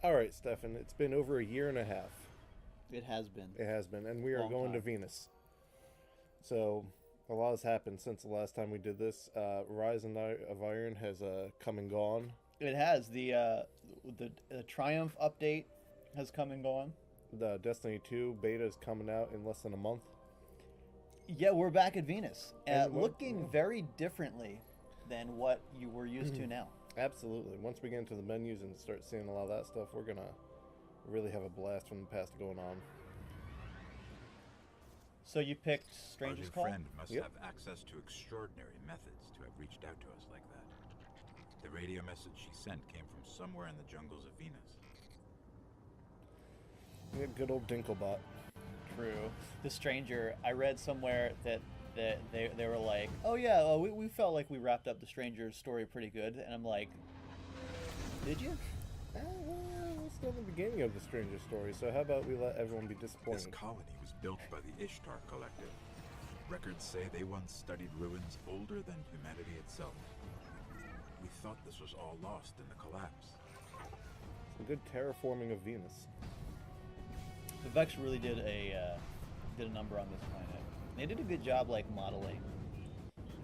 All right, Stefan, it's been over a year and a half. It has been It has been, and we a are long going to time. Venus. So, a lot has happened since the last time we did this. Rise of Iron has come and gone. It has the Triumph update has come and gone. The Destiny 2 beta is coming out in less than a month. Yeah, we're back at Venus, And looking very differently than what you were used to now. Absolutely. Once we get into the menus and start seeing a lot of that stuff, we're gonna really have a blast from the past going on. So you picked Our Stranger's new Call. friend must Yep. have access to extraordinary methods to have reached out to us like that. The radio message she sent came from somewhere in the jungles of Venus. Yeah, good old Dinklebot. True. The Stranger. I read somewhere that they were like, oh yeah, we felt like we wrapped up the Stranger's story pretty good, and I'm like, did you? We're still in the beginning of the Stranger story, so how about we let everyone be This disappointed? colony was built by the Ishtar Collective. Records say they once studied ruins older than humanity itself. We thought this was all lost in the collapse. Some good terraforming of Venus. The Vex really did a number on this planet. They did a good job like modeling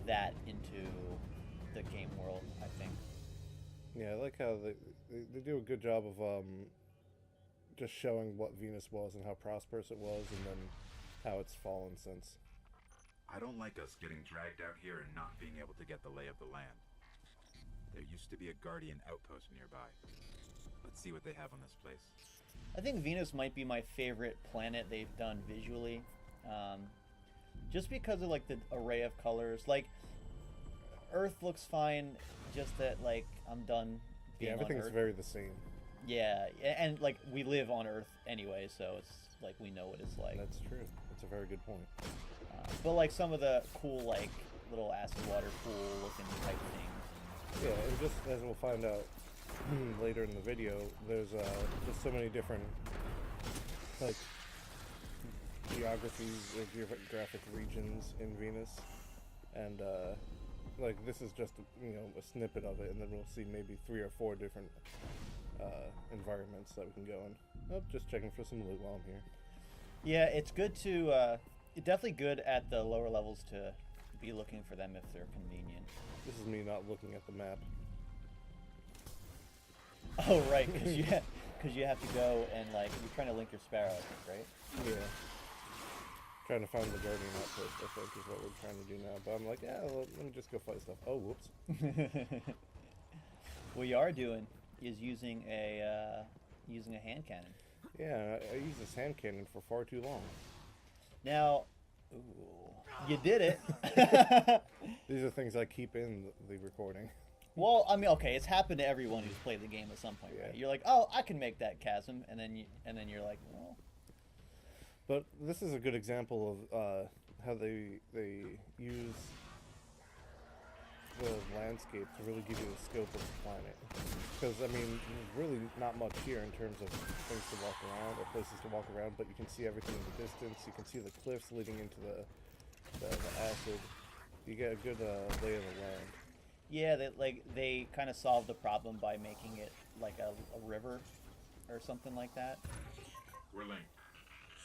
that into the game world, I think. Yeah, I like how they do a good job of just showing what Venus was and how prosperous it was, and then how it's fallen since. I don't like us getting dragged out here and not being able to get the lay of the land. There used to be a Guardian outpost nearby. Let's see what they have on this place. I think Venus might be my favorite planet they've done visually, just because of like the array of colors. Like Earth looks fine, just that like I'm done being Yeah, on everything's Earth. very the same. Yeah, and like we live on Earth anyway, so it's like we know what it's like. That's true. That's a very good point. But like some of the cool like little acid water pool looking type things. Yeah, and just as we'll find out later in the video, there's just so many different like geographies or geographic regions in Venus, and like this is just a snippet of it, and then we'll see maybe 3 or 4 different environments that we can go in. Oh, just checking for some loot while I'm here. Yeah, it's good to definitely good at the lower levels to be looking for them if they're convenient. This is me not looking at the map. Oh right, because you have to go and like you're trying to link your sparrow, I think, right? Yeah. Trying to find the Guardian outpost, I think, is what we're trying to do now. But I'm like, yeah, let me just go fight stuff. Oh, whoops. What you are doing is using a hand cannon. Yeah, I used this hand cannon for far too long. Now, ooh, you did it. These are things I keep in the recording. Well, I mean, okay, it's happened to everyone who's played the game at some point, right? Yeah. You're like, oh, I can make that chasm, and then you're like, well, But this is a good example of how they use the landscape to really give you the scope of the planet. Because, I mean, there's really not much here in terms of things to walk around or places to walk around, but you can see everything in the distance. You can see the cliffs leading into the acid. You get a good lay of the land. yeah, they kind of solved the problem by making it like a river or something like that. We're linked.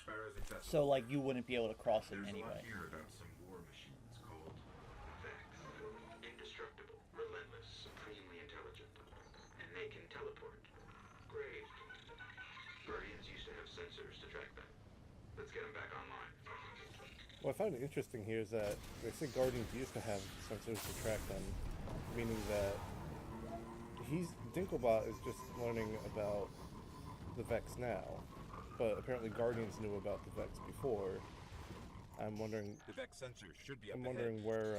Sparrow's accessible. So like you wouldn't be able to cross it There's a lot anyway. here about some war machines called the Vex. Indestructible, relentless, supremely intelligent. And they can teleport. Great. Guardians used to have sensors to track them. Let's get them back online. What I find interesting here is that they say Guardians used to have sensors to track them, meaning that Dinklebot is just learning about the Vex now, but apparently Guardians knew about the Vex before. I'm wondering The Vex sensors should be up I'm ahead. wondering where,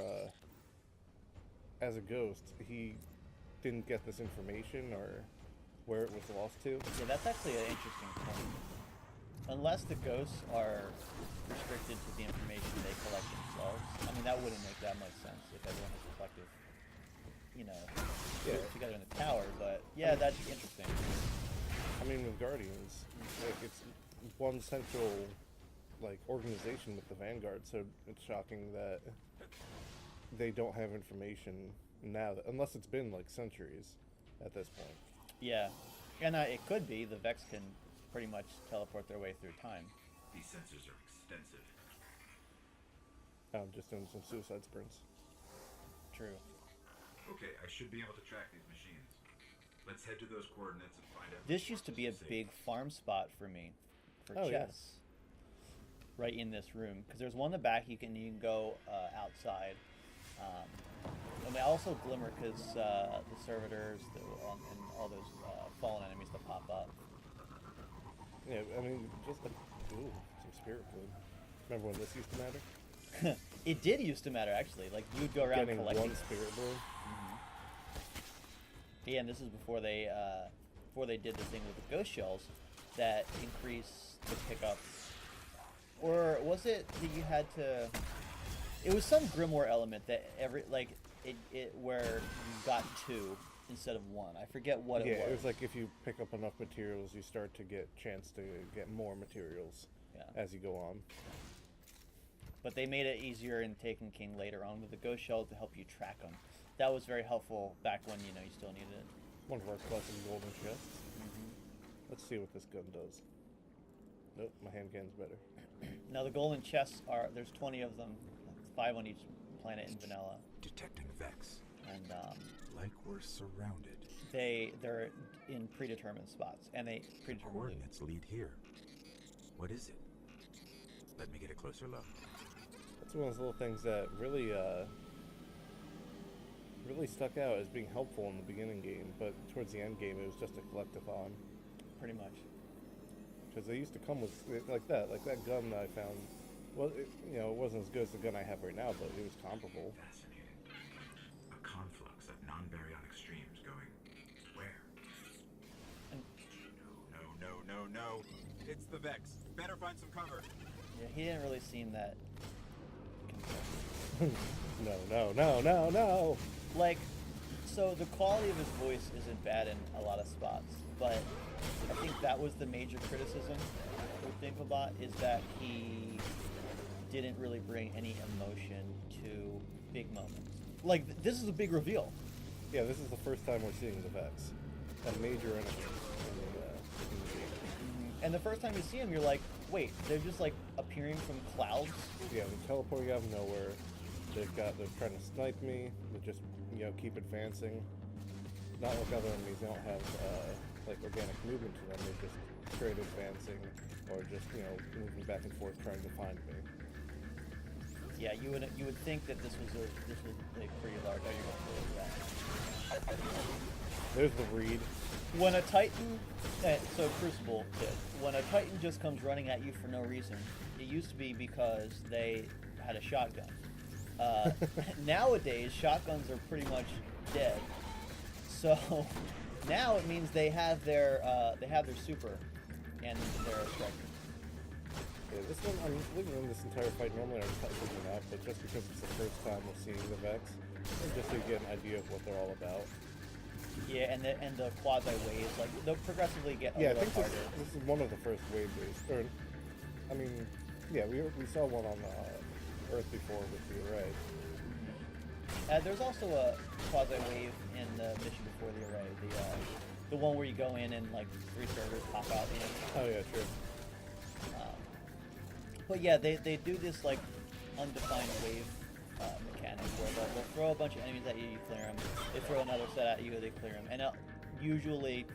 as a ghost, he didn't get this information or where it was lost to. Yeah, that's actually an interesting point. Unless the ghosts are restricted to the information they collect themselves, I mean that wouldn't make that much sense if everyone was collective, Yeah. together in the tower. But yeah, that's interesting. I mean, with Guardians, like it's one central like organization with the Vanguard, so it's shocking that they don't have information now, unless it's been like centuries at this point. Yeah, And it could be the Vex can pretty much teleport their way through time. These sensors are extensive. I'm just doing some suicide sprints. True. Okay, I should be able to track these machines. Let's head to those coordinates and find out. This used to be a big farm spot for me, for Oh, yeah. chess. Right in this room, because there's one in the back. You can go outside. And they also glimmer because the servitors and all those fallen enemies that pop up. Yeah, I mean, just ooh, some spirit food. Remember when this used to matter? It did used to matter actually. Like you'd go around Getting collecting. one spirit bloom. Yeah, and this is before they did the thing with the ghost shells that increase the pickup. Or was it that you had to? It was some grimoire element that where you got 2 instead of 1. I forget what Yeah, it was. it was like if you pick up enough materials, you start to get chance to get more materials Yeah. as you go on. But they made it easier in Taken King later on with the ghost shell to help you track them. That was very helpful back when you still needed it. One of our classic golden chests. Let's see what this gun does. Nope, my hand cannon's better. Now the golden chests there's 20 of them, 5 on each planet in vanilla, Detecting Vex. and Like we're surrounded. they're in predetermined spots, and they predetermined loot. Coordinates lead here. What is it? Let me get a closer look. That's one of those little things that really stuck out as being helpful in the beginning game, but towards the end game it was just a collectathon. Pretty much. Because they used to come with like that gun that I found. Well, it wasn't as good as the gun I have right now, but it was comparable. Fascinating. A conflux of non-baryonic streams going where? And No. It's the Vex. Better find some cover. yeah, he didn't really seem that. No. Like, so the quality of his voice isn't bad in a lot of spots, but I think that was the major criticism with Dinklebot, is that he didn't really bring any emotion to big moments. Like, this is a big reveal. Yeah, this is the first time we're seeing the Vex, a major enemy in the game. And the first time you see him, you're like, wait, they're just like appearing from clouds? Yeah, they're teleporting out of nowhere. They're trying to snipe me. They just keep advancing. Not like other enemies. They don't have like organic movement to them. They're just straight advancing, or just moving back and forth trying to find me. Yeah, you would think that this was a pretty large. Oh, you're going to that. There's the reed. When a Titan, so Crucible tip, when a Titan just comes running at you for no reason, it used to be because they had a shotgun. Nowadays, shotguns are pretty much dead. So now it means they have their super and their striker. Yeah, this one, I'm living in this entire fight. Normally I would cut something out, but just because it's the first time we're seeing the Vex, and just to get an idea of what they're all about. Yeah, and the quasi waves, like they'll progressively get a Yeah, I little think harder. this is one of the first wave based. Or, I mean, yeah, we saw one on Earth before with the array. There's also a quasi wave in the mission before the array, the one where you go in and like 3 servers pop out in. Oh yeah, true. But yeah, they do this like undefined wave mechanic where they'll throw a bunch of enemies at you, you clear them. They throw another set at you, they clear them. And usually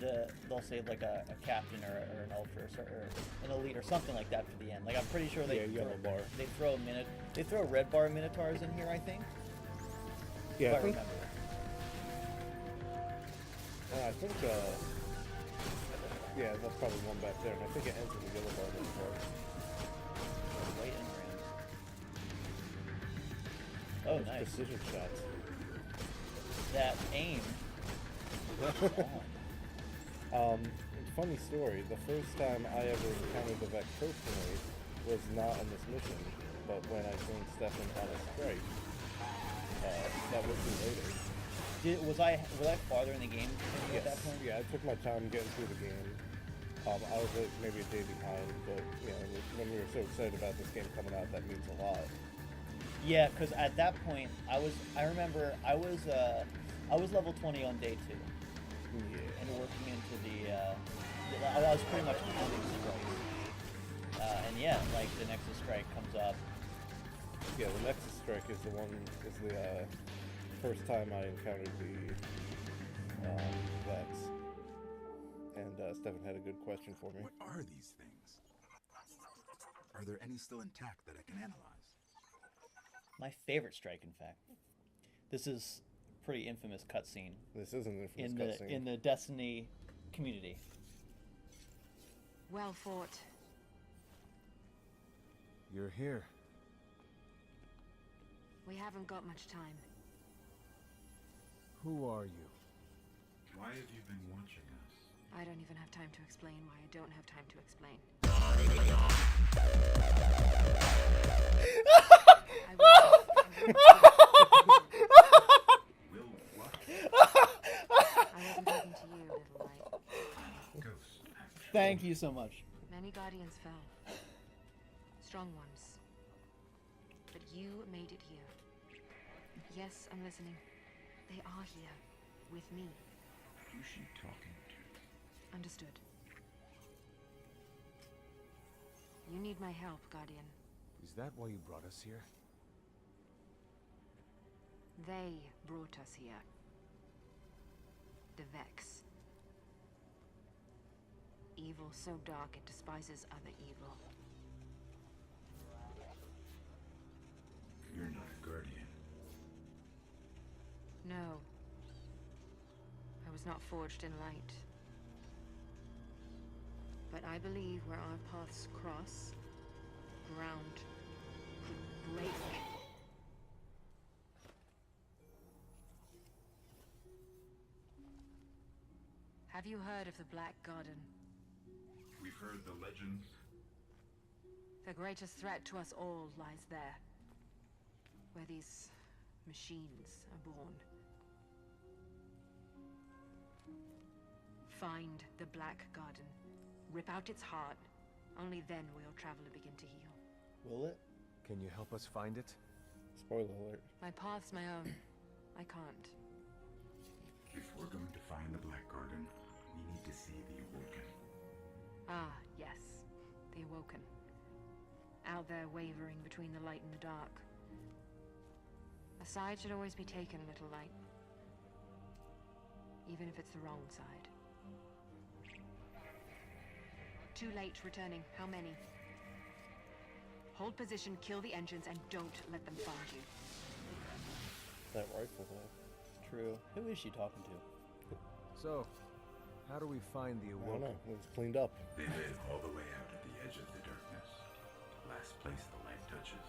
they'll save like a captain or an ultra or an elite or something like that for the end. Like I'm pretty sure they yellow bar. They throw red bar minotaurs in here, I think. Yeah, if I I think. remember. I think. Yeah, that's probably one back there, and I think it ends with a yellow bar this part. White and green. Oh, nice. Precision shots. That aim. Funny story. The first time I ever encountered the Vex personally was not on this mission, but when I joined Stefan on a strike. That was later. Was I farther in the game than you at that point? Yeah, I took my time getting through the game. I was maybe a day behind, but when we were so excited about this game coming out, that means a lot. Yeah, because at that point, I remember I was level 20 on day 2. Yeah. and working into I was pretty much counting strikes. And yeah, like the Nexus strike comes up. Yeah, the Nexus strike is the first time I encountered the Vex. And Stefan had a good question for me. What are these things? Are there any still intact that I can analyze? My favorite strike, in fact. This is a pretty infamous cutscene This is an infamous cutscene. in the Destiny community. Well fought. You're here. We haven't got much time. Who are you? Why have you been watching us? I don't even have time to explain why I don't have time to explain. Will what? I wasn't talking to you, little light. Ghost. Thank you so much. Many guardians fell. Strong ones. But you made it here. Yes, I'm listening. They are here. With me. Who's she talking to? Understood. You need my help, Guardian. Is that why you brought us here? They brought us here. The Vex. Evil so dark it despises other evil. You're not a guardian. No. I was not forged in light. But I believe where our paths cross, ground could break. Have you heard of the Black Garden? We've heard the legends. The greatest threat to us all lies there. Where these machines are born. Find the Black Garden. Rip out its heart. Only then will Traveler begin to heal. Will it? Can you help us find it? Spoiler alert. My path's my own. I can't. If we're going to find the Black Garden, we need to see the Awoken. Ah, yes. The Awoken. Out there wavering between the light and the dark. A side should always be taken, little light. Even if it's the wrong side. Too late returning. How many? Hold position, kill the engines, and don't let them find you. That rifle though. True. Who is she talking to? So, how do we find the I don't Awoken? know. It was cleaned up. They live all the way out at the edge of the darkness. Last place the light touches.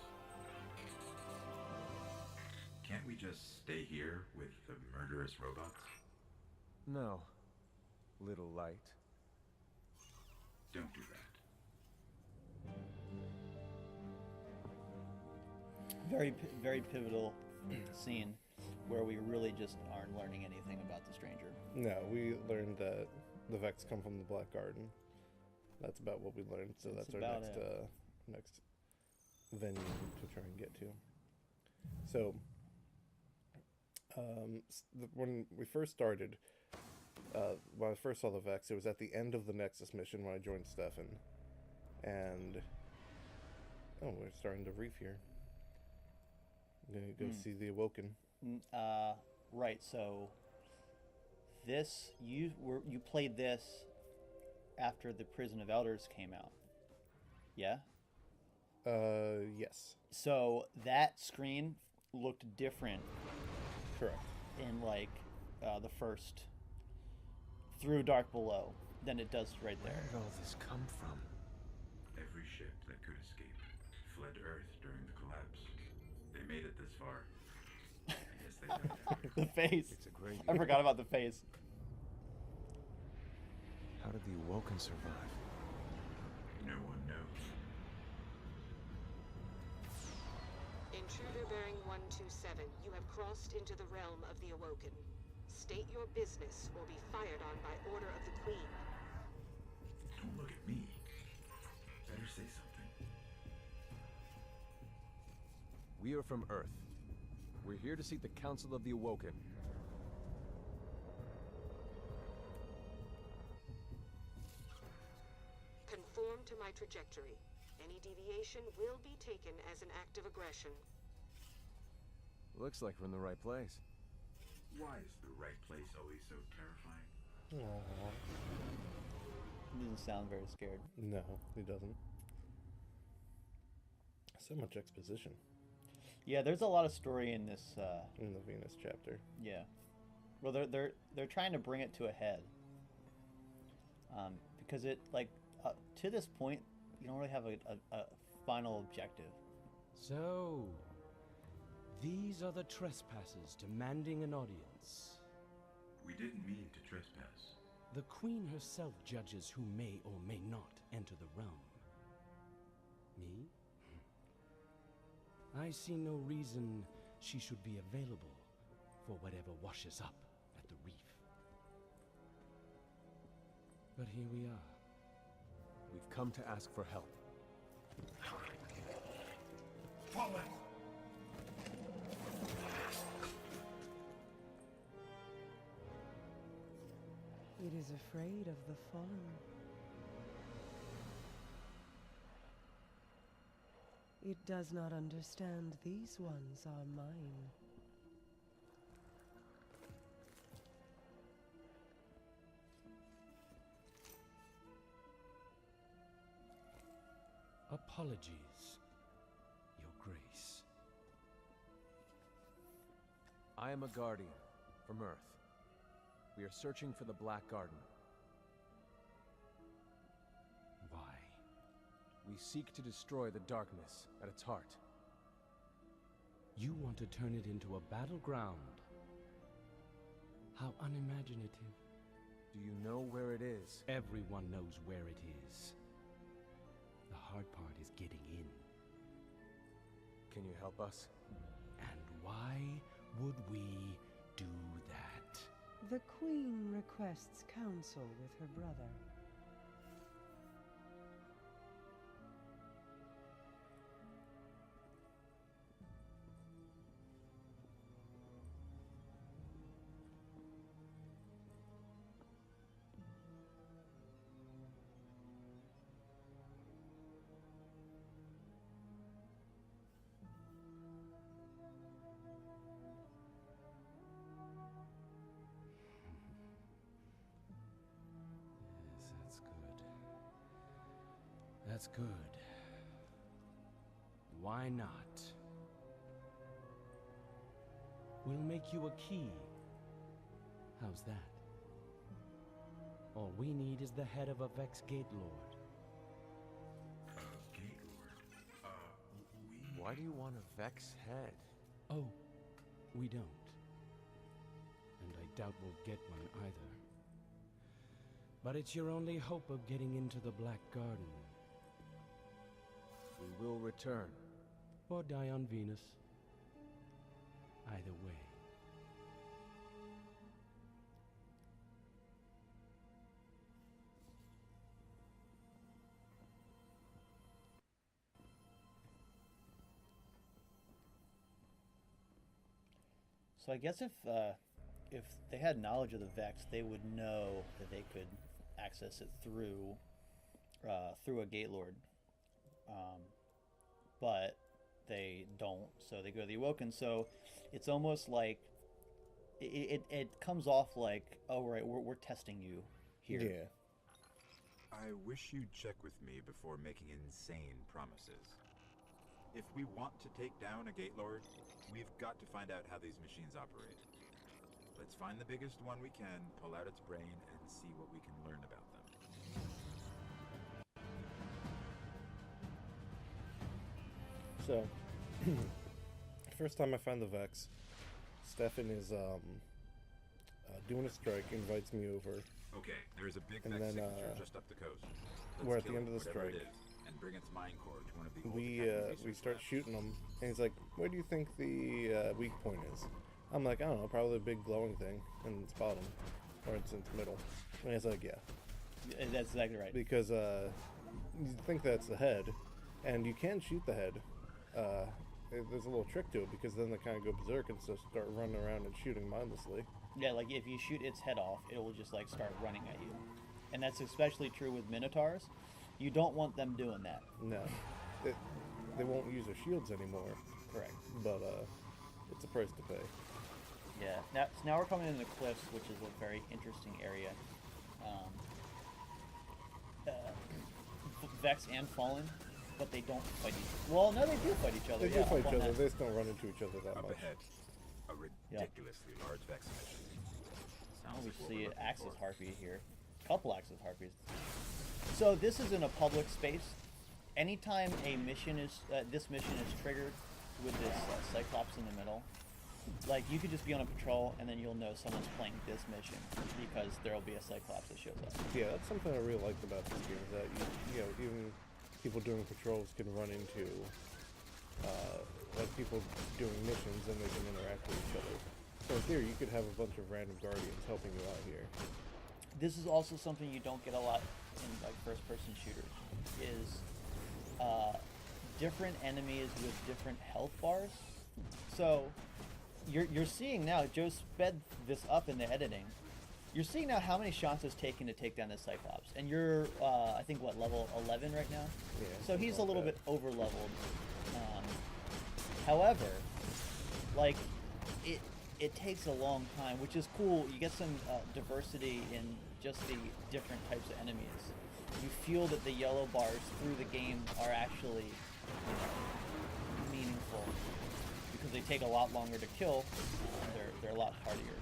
Can't we just stay here with the murderous robots? No. Little light. Don't do that. Very pivotal scene where we really just aren't learning anything about the stranger. No, we learned that the Vex come from the Black Garden. That's about what we learned. So that's our about next venue to try and get to. So, when we first started, when I first saw the Vex, it was at the end of the Nexus mission when I joined Stefan. And oh, we're starting to reef here. I'm gonna go see the Awoken. Right. So this you played this after the Prison of Elders came out. Yeah. Yes. So that screen looked different Correct. in like the first through Dark Below than it does right Where there. did all this come from? Every ship that could escape fled Earth during the collapse. They made it this far. I guess they died after. The face. It's a great. I forgot about the face. How did the Awoken survive? No one knows. Intruder bearing 127, you have crossed into the realm of the Awoken. State your business or be fired on by order of the Queen. Don't look at me. Better say something. We are from Earth. We're here to seek the Council of the Awoken. my trajectory. Any deviation will be taken as an act of aggression. Looks like we're in the right place. Why is the right place always so terrifying? Aww. He doesn't sound very scared. No, he doesn't. So much exposition Yeah, there's a lot of story in this. in the Venus chapter. Yeah. Well, they're trying to bring it to a head. Because it to this point, you don't really have a final objective. So, these are the trespassers demanding an audience. We didn't mean to trespass. The Queen herself judges who may or may not enter the realm. Me? I see no reason she should be available for whatever washes up at the reef. But here we are. We've come to ask for help. Fallen! It is afraid of the fallen. It does not understand these ones are mine. Apologies, Your Grace. I am a guardian from Earth. We are searching for the Black Garden. Why? We seek to destroy the darkness at its heart. You want to turn it into a battleground? How unimaginative. Do you know where it is? Everyone knows where it is. The hard part is getting in. Can you help us? And why would we do that? The Queen requests counsel with her brother. Yes, that's good. That's good. Why not? We'll make you a key. How's that? All we need is the head of a Vex Gate Lord. Gate Lord. We... Why do you want a Vex head? Oh, we don't. And I doubt we'll get one either. But it's your only hope of getting into the Black Garden. We will return. Or die on Venus. Either way. So I guess if they had knowledge of the Vex, they would know that they could access it through a Gate Lord. But they don't, so they go to the Awoken. So it's almost like it comes off like, oh right, we're testing you here. Yeah. I wish you'd check with me before making insane promises. If we want to take down a Gate Lord, we've got to find out how these machines operate. Let's find the biggest one we can, pull out its brain, and see what we can learn about them. So, first time I find the Vex, Stefan is doing a strike, invites me over. Okay, there's a big And Vex then, signature just up the coast. Let's we're at the kill end it, of the whatever it strike. is, and bring its mind core to one of the old We Academy start research shooting him, and he's like, "Where do you think the weak point is?" I'm like, "I don't know, probably the big glowing thing in its bottom, or it's in its middle." And he's like, "Yeah," That's exactly right. because you think that's the head, and you can shoot the head. There's a little trick to it because then they kind of go berserk and so start running around and shooting mindlessly. Yeah, like if you shoot its head off, it will just like start running at you, and that's especially true with Minotaurs. You don't want them doing that. No. They won't use their shields anymore. Correct. But it's a price to pay. Yeah. Now we're coming into the cliffs, which is a very interesting area. Vex and Fallen, but they don't fight each other. Well, no, they do fight each other. They do fight each other. They just don't run into each other that Up much. ahead, a ridiculously large Vex mission. Now Sounds we like what see we're an looking Axis for. Harpy here. Couple Axis Harpies. So this is in a public space. Anytime a mission is, this mission is triggered with this Cyclops in the middle, like you could just be on a patrol and then you'll know someone's playing this mission because there'll be a Cyclops that shows up. Yeah, that's something I really liked about this game, is that you know, even people doing patrols can run into like people doing missions and they can interact with each other. So in theory, you could have a bunch of random guardians helping you out here. This is also something you don't get a lot in like first-person shooters, is different enemies with different health bars. So you're seeing now, Joe sped this up in the editing. You're seeing now how many shots it's taken to take down this Cyclops, and you're I think what, level 11 right now. Yeah. So he's a like little that. bit over leveled. However, like it takes a long time, which is cool. You get some diversity in just the different types of enemies. You feel that the yellow bars through the game are actually, you know, meaningful because they take a lot longer to kill. They're a lot hardier.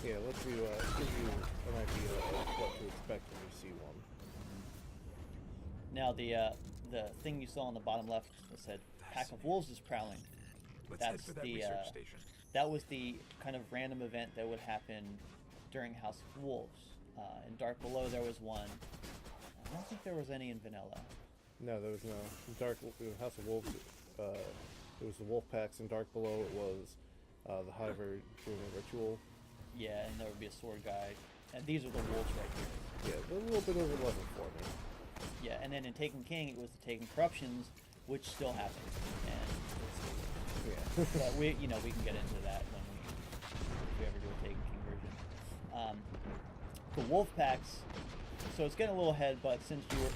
Yeah, let's give you an idea of what to expect when you see one. Now the thing you saw on the bottom left that said "Pack of Wolves is prowling." Let's head That's for that the research station. that was the kind of random event that would happen during House of Wolves. In Dark Below there was one. I don't think there was any in Vanilla. No, there was no House of Wolves. It was the wolf packs. In Dark Below, it was the Hiver doing a ritual. Yeah, and there would be a sword guy. And these are the wolves right here. Yeah, they're a little bit over level for me. Yeah, and then in Taken King, it was the Taken Corruptions, which still happens. And Yeah. but we can get into that when if we ever do a Taken King version. The wolf packs. So it's getting a little ahead, but since you were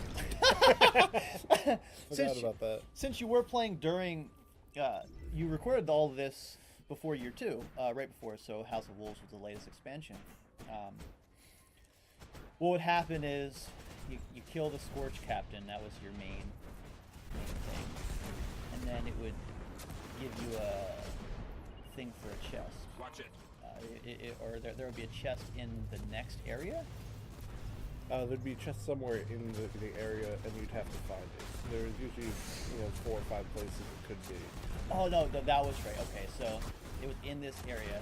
Forgot about that. Since you were playing during, you recorded all of this before year 2, right before. So House of Wolves was the latest expansion. What would happen is you kill the Scorch Captain. That was your main thing, and then it would give you a thing for a chest. Watch it. Or there would be a chest in the next area. There'd be a chest somewhere in the area, and you'd have to find it. There's usually 4 or 5 places it could be. Oh no, that was right. Okay, so it was in this area,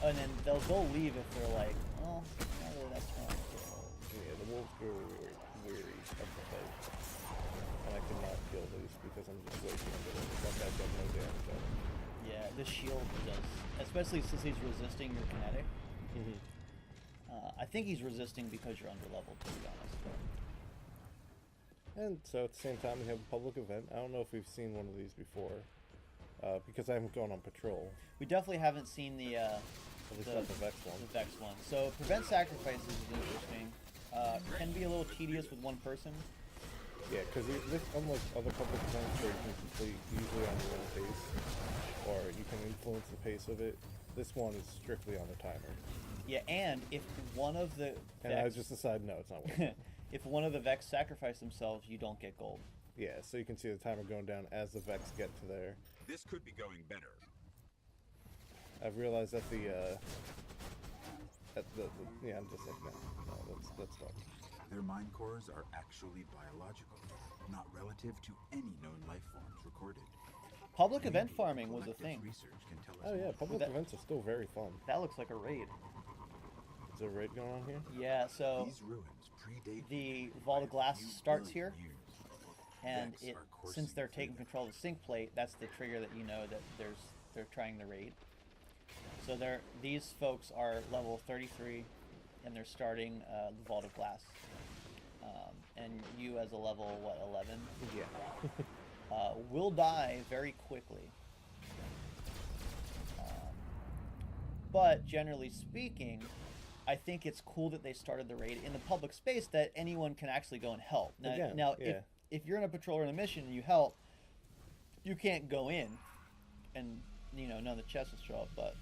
and then they'll leave if they're like, oh, not really that strong. Yeah, the wolves grow weary of the fight, and I could not kill these because I'm just way too under it. That guy does no damage on it. Yeah, the shield does, especially since he's resisting your kinetic. Mm-hmm. I think he's resisting because you're underleveled, to be honest. And so at the same time, we have a public event. I don't know if we've seen one of these before, because I haven't gone on patrol. We definitely haven't seen the At least not the Vex one. The Vex one. So prevent sacrifices is interesting. Can be a little tedious with one person. Yeah, because this, unlike other public events where you can complete usually on your own pace, or you can influence the pace of it, this one is strictly on a timer. Yeah, and if one of the And I just decided, no, it's not worth it. if one of the Vex sacrifice themselves, you don't get gold. Yeah, so you can see the timer going down as the Vex get to there. This could be going better. I've realized that yeah, I'm just like, no, that's dumb. Their mind cores are actually biological, not relative to any known life forms recorded. Public event farming was a thing. Research can tell us Oh yeah, more. public events are still very fun. That looks like a raid. Is there a raid going on here? Yeah, so These ruins predate the Vault of Glass starts here, years. and Vex it are coursing since they're through taking them. control of the sync plate, that's the trigger that you know that they're trying the raid. So these folks are level 33, and they're starting the Vault of Glass. And you as a level 11? Yeah. Will die very quickly. But generally speaking, I think it's cool that they started the raid in the public space that anyone can actually go and help. Now, Again, if you're in a patrol or in a mission and you help, you can't go in, and you know none of the chests will show up. But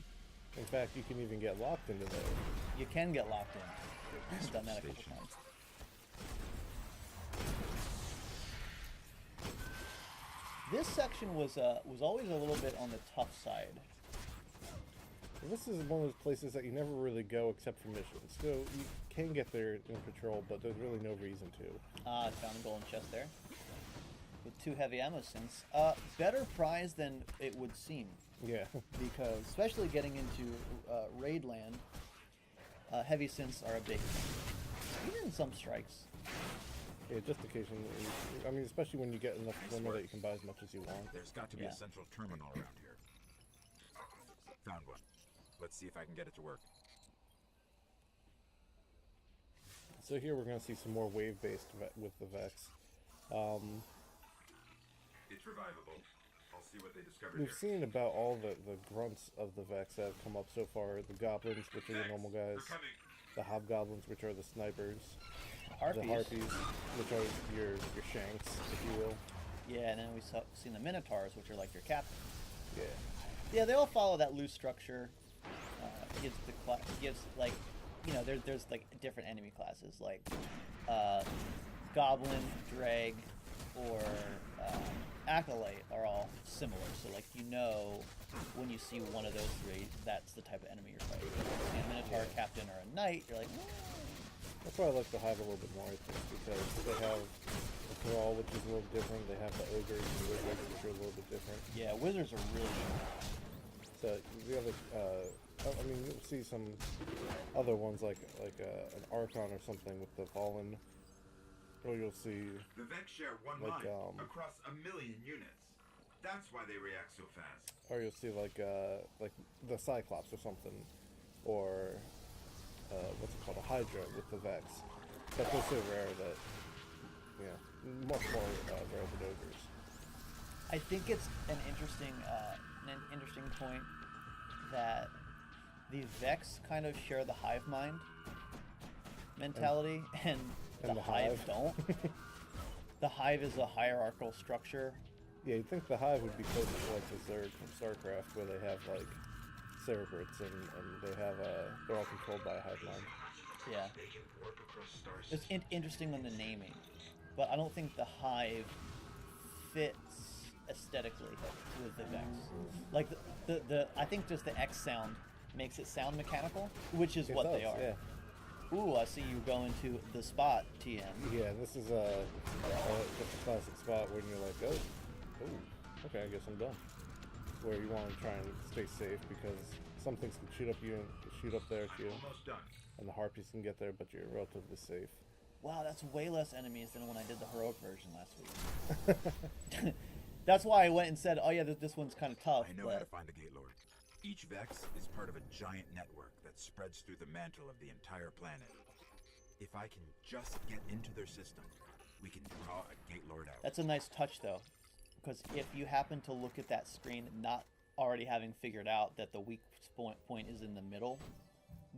in fact, you can even get locked into there. you can get locked in. I've done that a couple times. This section was always a little bit on the tough side. This is one of those places that you never really go except for missions. So you can get there in patrol, but there's really no reason to. I found a golden chest there. With 2 heavy ammo synths. Better prize than it would seem. Yeah. Because, especially getting into raid land, heavy synths are a big thing. Even some strikes. Yeah, just occasionally. I mean, especially when you get enough glimmer that you can buy as much as you want. There's got to be a central terminal around here. Found one. Let's see if I can get it to work. So here we're going to see some more wave-based with the Vex. It's revivable. I'll see what they discovered We've here. seen about all the grunts of the Vex that have come up so far. The goblins, which are the normal guys. The hobgoblins, which are the snipers. Harpies. The harpies, which are your shanks, if you will. Yeah, and then we've seen the minotaurs, which are like your captains. Yeah. Yeah, they all follow that loose structure. Gives like, you know, there's like different enemy classes like goblin, drag, or acolyte are all similar. So like you know when you see one of those 3, that's the type of enemy you're fighting. See a minotaur, captain, or a knight, you're like. That's why I like the Hive a little bit more, I think, because they have the Thrall, which is a little different. They have the Ogres and the Wizards, which are a little bit different. Yeah, Wizards are really strong. So the other, I mean, you'll see some other ones like an Archon or something with the Fallen, or you'll see. The Vex share one like, line across 1 million units. That's why they react so fast. Or you'll see like the Cyclops or something, or what's it called, a Hydra with the Vex. But they're so rare that, you know, much more rare than Ogres. I think it's an interesting point that the Vex kind of share the hive mind mentality, and the Hive don't. The Hive is a hierarchical structure. Yeah, you'd think the Hive would be closer to like the Zerg from StarCraft, where they have like cerebrates and they have they're all controlled by a hive mind. Yeah. It's interesting on the naming, but I don't think the Hive fits aesthetically with the Vex. Like the I think just the X sound makes it sound mechanical, which is what they are. Yeah. Ooh, I see you going to the spot, TM. Yeah, this is just a classic spot when you're like, oh, okay, I guess I'm done. Where you want to try and stay safe because some things can shoot up there at you, and the harpies can get there, but you're relatively safe. Wow, that's way less enemies than when I did the heroic version last week. That's why I went and said, oh yeah, this one's kind of tough. I know how to find the Gate Lord. Each Vex is part of a giant network that spreads through the mantle of the entire planet. If I can just get into their system, we can draw a Gate Lord out. That's a nice touch, though, because if you happen to look at that screen not already having figured out that the weak point is in the middle,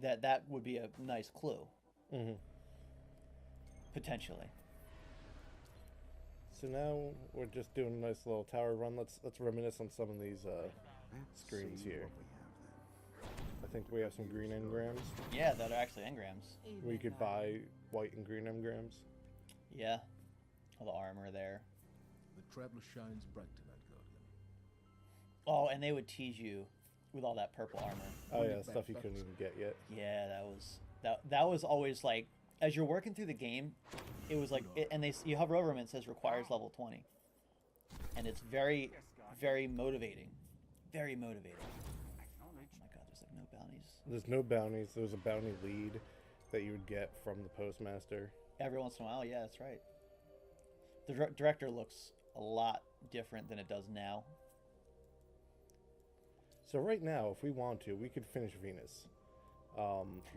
that would be a nice clue. Mm-hmm. Potentially. So now we're just doing a nice little tower run. Let's reminisce on some of these screens here. I think we have some green engrams. Yeah, that are actually engrams. Where you could buy white and green engrams. Yeah. All the armor there. The traveler shines bright tonight, Guardian. Oh, and they would tease you with all that purple armor. Oh yeah, stuff you couldn't even get yet. Yeah, that was always like, as you're working through the game, it was like, you hover over them and it says requires level 20, and it's very, very motivating. Very motivating. Oh my god, there's like no bounties. There's no bounties. There's a bounty lead that you would get from the postmaster. Every once in a while, yeah, that's right. The director looks a lot different than it does now. So right now, if we want to, we could finish Venus.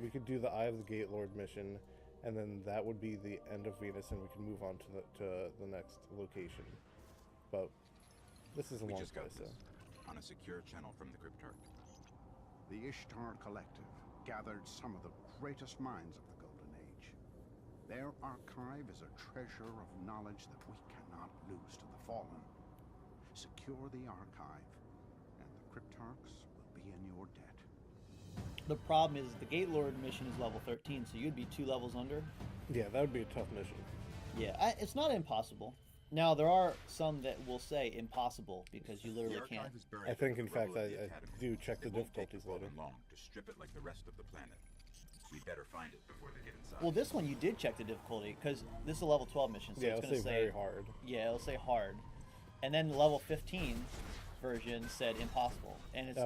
We could do the Eye of the Gate Lord mission, and then that would be the end of Venus, and we can move on to the next location. But this is a long place, so. On a secure channel from the Cryptarch. The Ishtar Collective gathered some of the greatest minds of the Golden Age. Their archive is a treasure of knowledge that we cannot lose to the Fallen. Secure the archive, and the Cryptarchs will be in your debt. The problem is the Gate Lord mission is level 13, so you'd be 2 levels under. Yeah, that would be a tough mission. Yeah, it's not impossible. Now, there are some that will say impossible because you literally can't. I think, in fact, I do check the difficulties later. Long to strip it like the rest of the planet. We better find it before they get inside. Well, this one you did check the difficulty because this is a level 12 mission, so yeah, it's going to say very hard. Yeah, it'll say hard, and then the level 15 version said impossible, and it's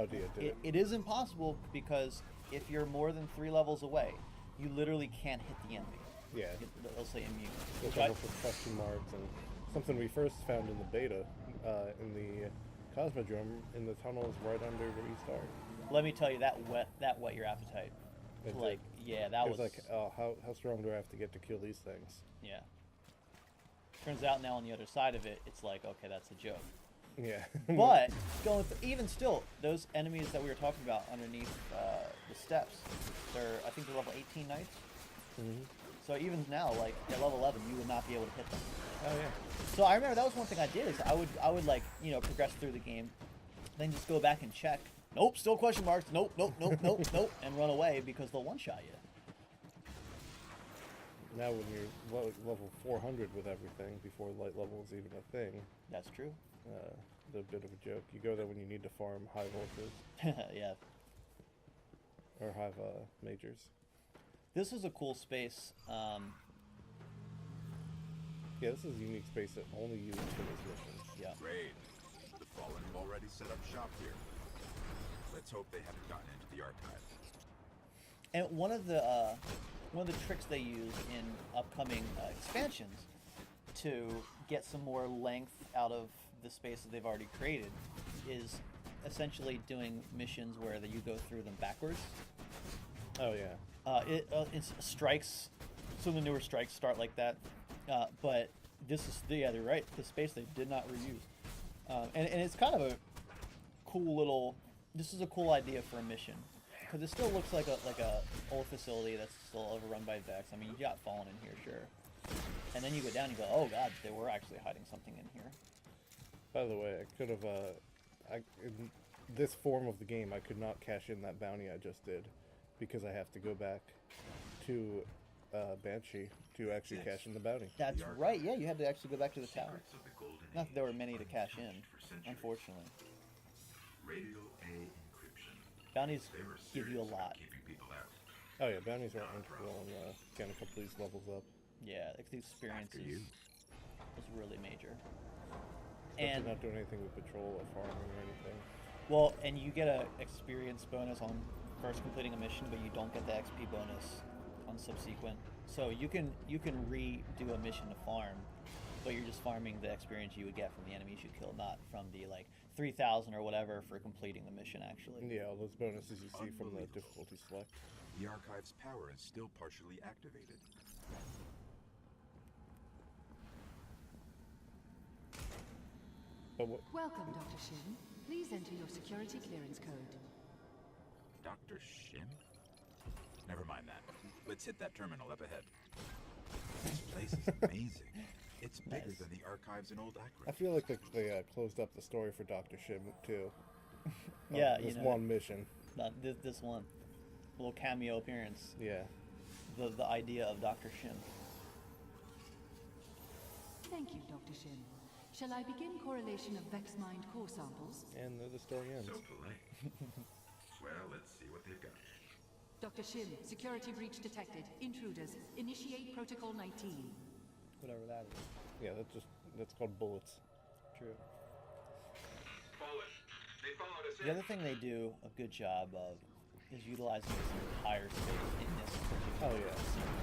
it is impossible because if you're more than 3 levels away, you literally can't hit the enemy. Yeah, it'll say immune. There's a for question marks and something we first found in the beta, in the Cosmodrome, in the tunnels right under where you start. Let me tell you, that whet your appetite. Like, yeah, that was like, oh, how strong do I have to get to kill these things? Yeah. Turns out now on the other side of it, it's like, okay, that's a joke. Yeah. But even still, those enemies that we were talking about underneath the steps, I think they're level 18 knights. Mm-hmm. So even now, like at level 11, you would not be able to hit them. Oh yeah. So I remember that was one thing I did is I would like progress through the game, then just go back and check. Nope, still question marks. Nope, nope, and run away because they'll one-shot you. Now when you're level 400 with everything, before light level is even a thing. That's true. A bit of a joke. You go there when you need to farm high voltage. Yeah. Or have majors. This is a cool space. Yeah, this is a unique space that only used for this mission. Yeah. Great. The Fallen have already set up shop here. Let's hope they haven't gotten into the archive. And one of the tricks they use in upcoming expansions to get some more length out of the spaces they've already created is essentially doing missions where you go through them backwards. Oh yeah. It's strikes. Some of the newer strikes start like that, but this is they're right. The space they did not reuse, and it's kind of a cool little. This is a cool idea for a mission because it still looks like a old facility that's still overrun by Vex. I mean, you got Fallen in here, sure, and then you go down and you go, oh god, they were actually hiding something in here. By the way, I could have in this form of the game, I could not cash in that bounty I just did because I have to go back to Banshee to actually cash in the bounty. That's right. Yeah, you had to actually go back to the tower. Not that there were many to cash in, unfortunately. Radio A encryption. Bounties give you a lot. Oh yeah, bounties are integral in getting a couple of these levels up. Yeah, the experience is really major. And not doing anything with patrol or farming or anything. Well, and you get a experience bonus on first completing a mission, but you don't get the XP bonus on subsequent. So you can redo a mission to farm, but you're just farming the experience you would get from the enemies you kill, not from the 3,000 or whatever for completing the mission actually. Yeah, all those bonuses you see from the difficulty select. The archive's power is still partially activated. Welcome, Dr. Shin. Please enter your security clearance code. Dr. Shin? Never mind that. Let's hit that terminal up ahead. This place is amazing. It's bigger than the archives in Old Akron. I feel like they closed up the story for Dr. Shim too. Yeah, this one mission. Not this one. Little cameo appearance. Yeah. The idea of Dr. Shim. Thank you, Dr. Shin. Shall I begin correlation of Vex-Mind core samples? And the story ends. So polite. Well, let's see what they've got. Dr. Shin, security breach detected. Intruders. Initiate Protocol 19. Whatever that is. Yeah, that's called bullets. True. Fallen. They followed us in. The other thing they do a good job of is utilizing this entire space in this particular scene.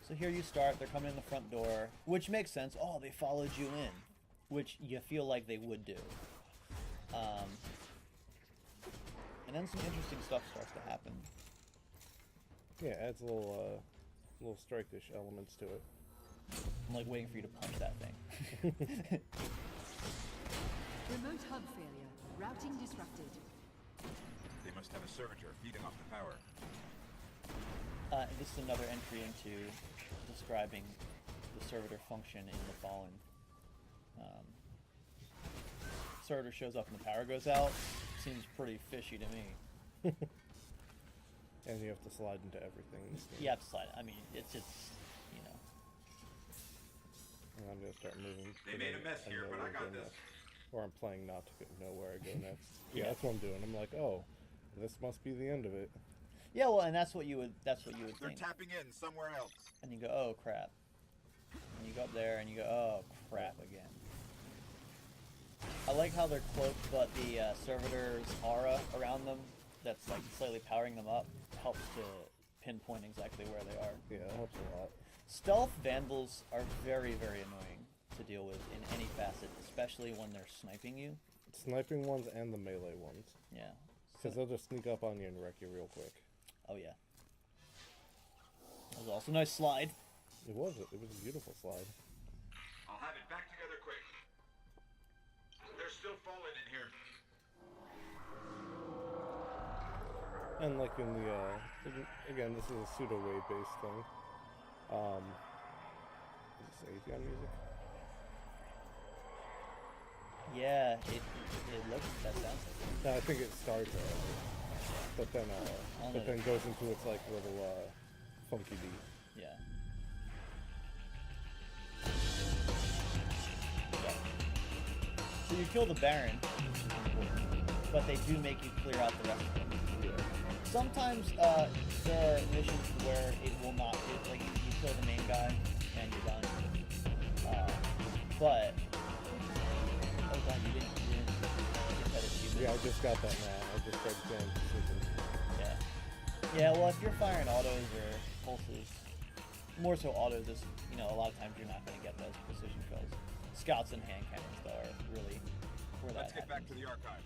So here you start, they're coming in the front door, which makes sense. Oh, they followed you in, which you feel like they would do. And then some interesting stuff starts to happen. Yeah, adds a little strike-ish elements to it. I'm like waiting for you to punch that thing. Remote hub failure. Routing disrupted. They must have a servitor feeding off the power. This is another entry into describing the servitor function in the Fallen. Servitor shows up and the power goes out. Seems pretty fishy to me. And you have to slide into everything in this game. You have to slide. I mean, it's you know. And I'm gonna start moving. They made a mess here, but I got this. Or I'm playing not to know where I go next. Yeah, that's what I'm doing. I'm like, oh, this must be the end of it. Yeah, well, and that's what you would think. They're tapping in somewhere else. And you go, oh crap. And you go up there and you go, oh crap again. I like how they're cloaked, but the servitor's aura around them, that's like slightly powering them up, helps to pinpoint exactly where they are. Yeah, that helps a lot. Stealth vandals are very, very annoying to deal with in any facet, especially when they're sniping you. Sniping ones and the melee ones. Yeah. Because they'll just sneak up on you and wreck you real quick. Oh yeah. That was also a nice slide. It was a beautiful slide. I'll have it back together quick. There's still fallen in here. And like in the, again, this is a pseudo-wave based thing. Is this Atheon music? Yeah, it looks, that sounds like it. No, I think it starts but then goes into its like little funky beat. Yeah. So you kill the Baron, but they do make you clear out the rest of them. Yeah. Sometimes there are missions where it will not, like you kill the main guy and you're done. But oh god, you didn't get that achievement. Yeah, I just got that now. I just tried to precision. Yeah. Yeah, well, if you're firing autos or pulses, more so autos, is, you know, a lot of times you're not going to get those precision kills. Scouts and hand cannons, though, are really where Let's that get back to the archive.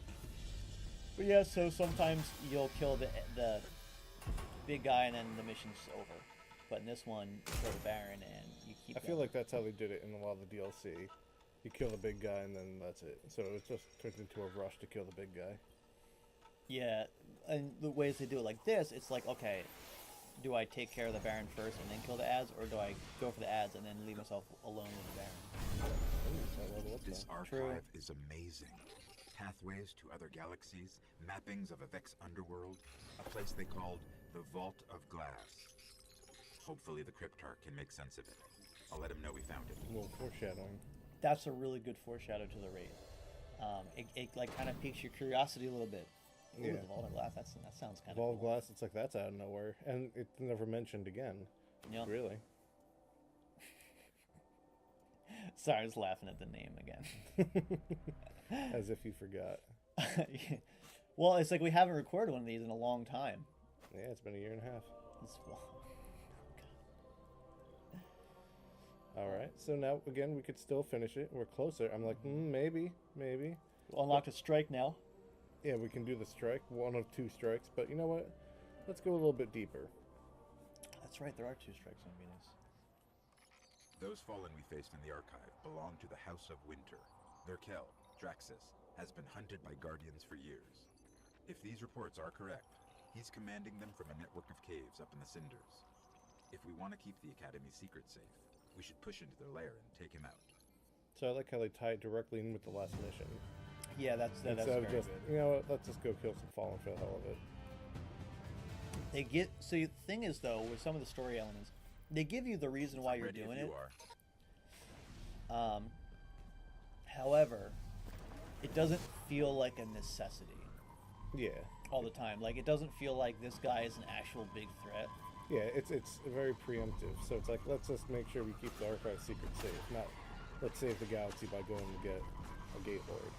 But yeah, so sometimes you'll kill the big guy and then the mission's over. But in this one, you kill the Baron and you keep I feel like that's how they did it in a lot of the DLC. You kill the big guy and then that's it. So it just turns into a rush to kill the big guy. Yeah, and the ways they do it like this, it's like, okay, do I take care of the Baron first and then kill the ads, or do I go for the ads and then leave myself alone with the Baron? This archive is amazing. Pathways to other galaxies, mappings of a Vex underworld, a place they called the Vault of Glass. Hopefully the Cryptarch can make sense of it. I'll let him know we found it. A little foreshadowing. That's a really good foreshadow to the raid. It like kind of piques your curiosity a little bit. Ooh, Yeah. the Vault of Glass, that sounds kind of Vault of cool. Glass, it's like that's out of nowhere. And it's never mentioned again. Yeah. Really. Sorry, I was laughing at the name again. As if you forgot. Well, it's like we haven't recorded one of these in a long time. Yeah, it's been a year and a half. Alright, so now, again, we could still finish it. We're closer. I'm like, maybe. We'll unlock the strike now. Yeah, we can do the strike. One of two strikes. But you know what? Let's go a little bit deeper. That's right, there are two strikes on Venus. Those fallen we faced in the archive belong to the House of Winter. Their Kel, Draxus, has been hunted by Guardians for years. If these reports are correct, he's commanding them from a network of caves up in the Cinders. If we want to keep the Academy's secret safe, we should push into their lair and take him out. So I like how they tie it directly in with the last mission. Yeah, that's Instead very of just, good. you know what, let's just go kill some Fallen for the hell of it. They get so the thing is though with some of the story elements, they give you the reason why you're doing it. However, it doesn't feel like a necessity. Yeah. All the time, like it doesn't feel like this guy is an actual big threat. Yeah, it's very preemptive. So it's like, let's just make sure we keep the archive secret safe, not let's save the galaxy by going to get a Gate Lord.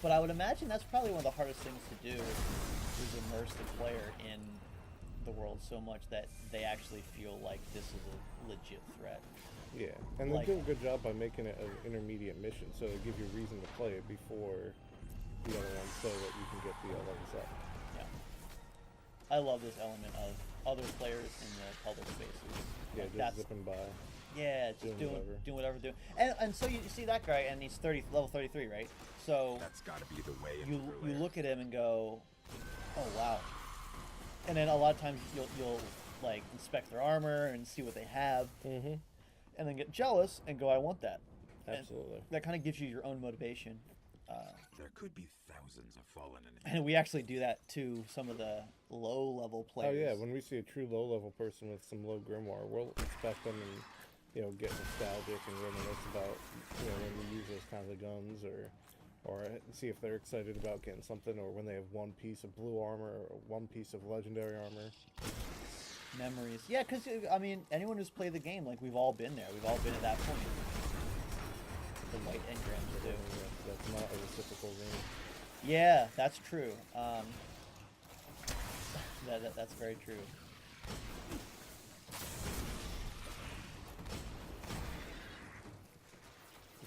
But I would imagine that's probably one of the hardest things to do is immerse the player in the world so much that they actually feel like this is a legit threat. Yeah, and Like- they do a good job by making it an intermediate mission, so they give you a reason to play it before the other one, so that you can get the levels up. Yeah. I love this element of other players in the public spaces. Yeah, Like, just zipping by. Yeah, just doing whatever. whatever. And so you see that guy, and he's level 33, right? So that's got to be the way. You look at him and go, oh wow. And then a lot of times you'll like inspect their armor and see what they have, Mm-hmm. and then get jealous and go, I want that. Absolutely. And that kind of gives you your own motivation. There could be thousands of fallen in here. And we actually do that to some of the low-level players. Oh yeah, when we see a true low-level person with some low grimoire, we'll inspect them and, you know, get nostalgic and reminisce about, you know, when we use those kinds of guns, or see if they're excited about getting something, or when they have one piece of blue armor or one piece of legendary armor. Memories. Yeah, because, I mean, anyone who's played the game, like, we've all been there. We've all been at that point. The white engrams too. That's not a reciprocal ring. Yeah, that's true. That's very true.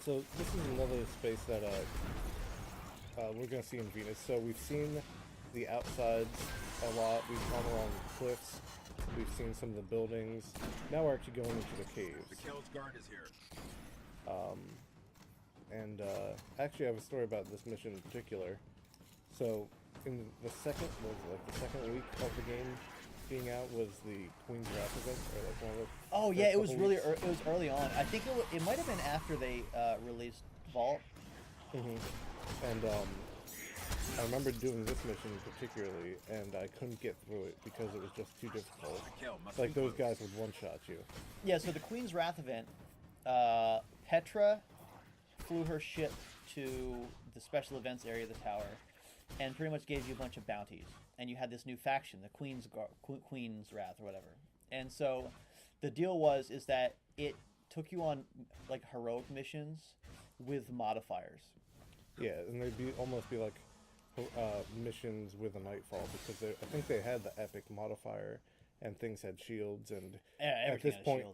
So this is another space that we're going to see in Venus. So we've seen the outsides a lot. We've gone along the cliffs. We've seen some of the buildings. Now we're actually going into the caves. The Kel's guard is here. Actually, I have a story about this mission in particular. So, in the second week of the game being out was the Queen's Wrath event, or like one of the. Oh yeah, it was couple really weeks. it was early on. I think it might have been after they released Vault. Mm-hmm. And I remember doing this mission particularly, and I couldn't get through it because it was just too difficult. Like those guys would one-shot you. Yeah, so the Queen's Wrath event, Petra flew her ship to the special events area of the tower, and pretty much gave you a bunch of bounties. And you had this new faction, the Queen's Wrath or whatever. And so the deal is that it took you on like heroic missions with modifiers. Yeah, and they'd almost be like missions with a nightfall, because I think they had the epic modifier, and things had shields, and at this point,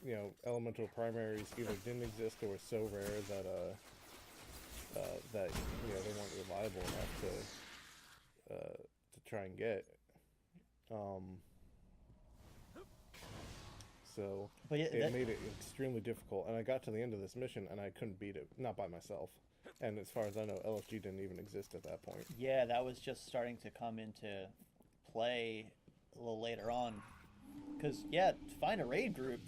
you know, elemental primaries either didn't exist or were so rare that you know, they weren't reliable enough to try and get. So but yeah, it made it extremely difficult, and I got to the end of this mission and I couldn't beat it, not by myself. And as far as I know, LFG didn't even exist at that point. Yeah, that was just starting to come into play a little later on. Because, yeah, to find a raid group,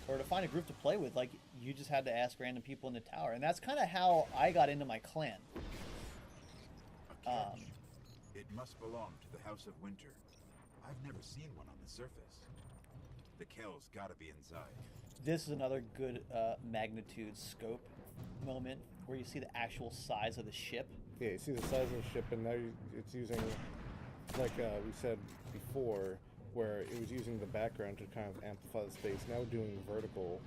or to find a group to play with, like, you just had to ask random people in the tower. And that's kind of how I got into my clan. It must belong to the House of Winter. I've never seen one on the surface. The Kel's gotta be inside. This is another good magnitude scope moment where you see the actual size of the ship. Yeah, you see the size of the ship, and now it's using, like we said before, where it was using the background to kind of amplify the space. Now doing vertical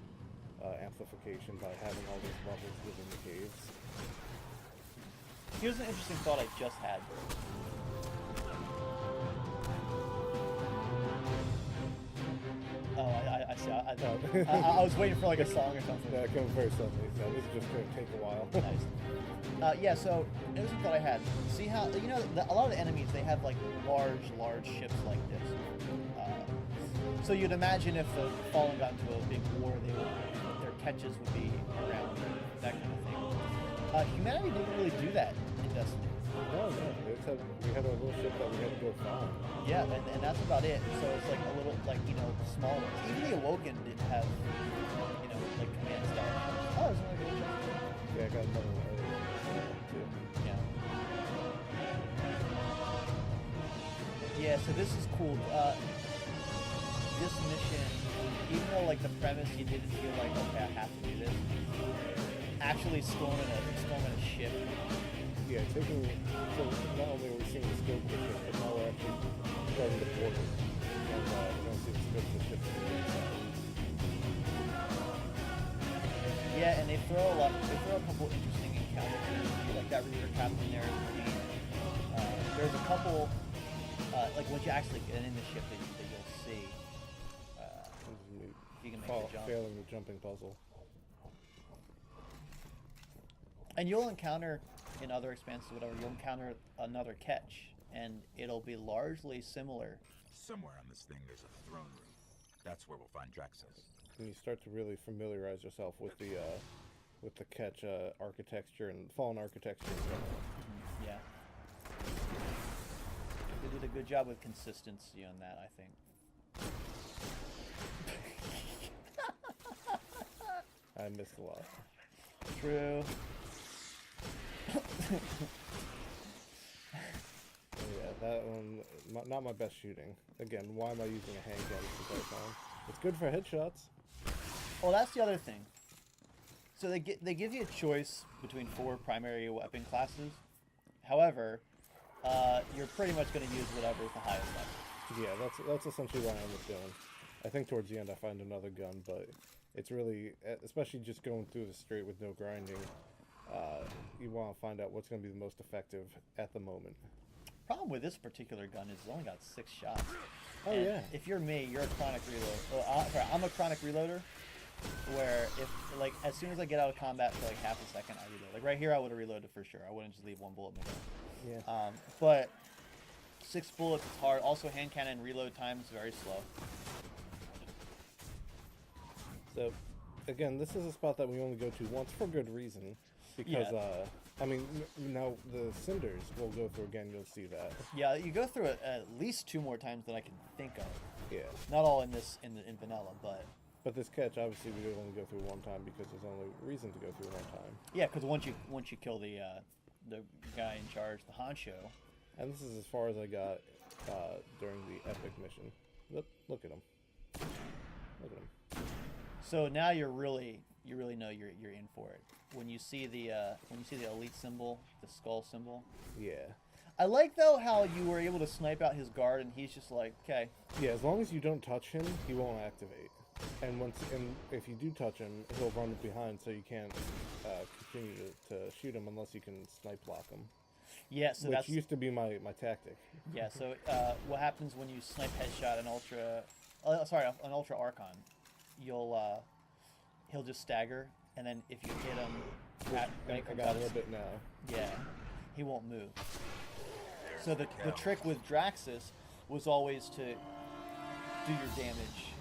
amplification by having all these levels within the caves. Here's an interesting thought I just had. Oh, I see. I was waiting for like a song or something. Yeah, it comes very suddenly. So this is just going to take a while. Nice. Yeah, so here's a thought I had. See how, you know, a lot of the enemies, they have like large ships like this. So you'd imagine if the Fallen got into a big war, their catches would be around, that kind of thing. Humanity didn't really do that in Destiny. No. We had a little ship that we had to go find. Yeah, and that's about it. So it's like a little, like, you know, small ones. Even the Awoken didn't have, you know, like command stuff. Oh, there's another good chest. Yeah, I got another one earlier too. Yeah. Yeah, so this is cool. This mission, even though like the premise you didn't feel like, okay, I have to do this, actually storming a ship. Yeah, so not only are we seeing the scope of the ship, but now we're actually starting to board it. And we're going to see the scope of the ship from the inside. Yeah, and they throw a couple interesting encounters in, like that Reaver captain there. There's a couple, like once you actually get in the ship that you'll see. If you can make the jump. Failing the jumping puzzle. And you'll encounter, in other expanses or whatever, you'll encounter another catch, and it'll be largely similar. Somewhere on this thing there's a throne room. That's where we'll find Draxus. And you start to really familiarize yourself with the catch architecture and fallen architecture. Yeah. did a good job with consistency on that, I think. I missed a lot. True. Yeah, that one, not my best shooting. Again, why am I using a hand cannon for Python? It's good for headshots. Well, that's the other thing. So they give you a choice between 4 primary weapon classes. However, you're pretty much going to use whatever is the highest level. Yeah, that's essentially what I end up doing. I think towards the end I find another gun, but it's really, especially just going through the straight with no grinding, you want to find out what's going to be the most effective at the moment. Problem with this particular gun is it's only got 6 shots. Oh, and yeah. If you're me, you're a chronic reload. Sorry, I'm a chronic reloader, where if like as soon as I get out of combat for like half a second, I reload. Like right here, I would have reloaded for sure. I wouldn't just leave 1 bullet in the gun. Yeah. But 6 bullets is hard. Also, hand cannon reload time is very slow. So, again, this is a spot that we only go to once for good reason, because I mean, now the cinders we'll go through again. You'll see that. Yeah, you go through it at least 2 more times than I can think of. Yeah. Not all in vanilla, but. But this catch, obviously, we only go through 1 time because there's only reason to go through 1 time. Yeah, because once you kill the guy in charge, the honcho. And this is as far as I got during the epic mission. Look at him. Look at him. So now you really know you're in for it. When you see the elite symbol, the skull symbol. Yeah. I like though how you were able to snipe out his guard and he's just like, okay. Yeah, as long as you don't touch him, he won't activate. And if you do touch him, he'll run behind, so you can't continue to shoot him unless you can snipe block him. Yeah, so which used to be my tactic. Yeah, so what happens when you snipe headshot an ultra archon? He'll just stagger, and then if you hit him, I got a little bit now. Yeah, he won't move. So the trick with Draxus was always to do your damage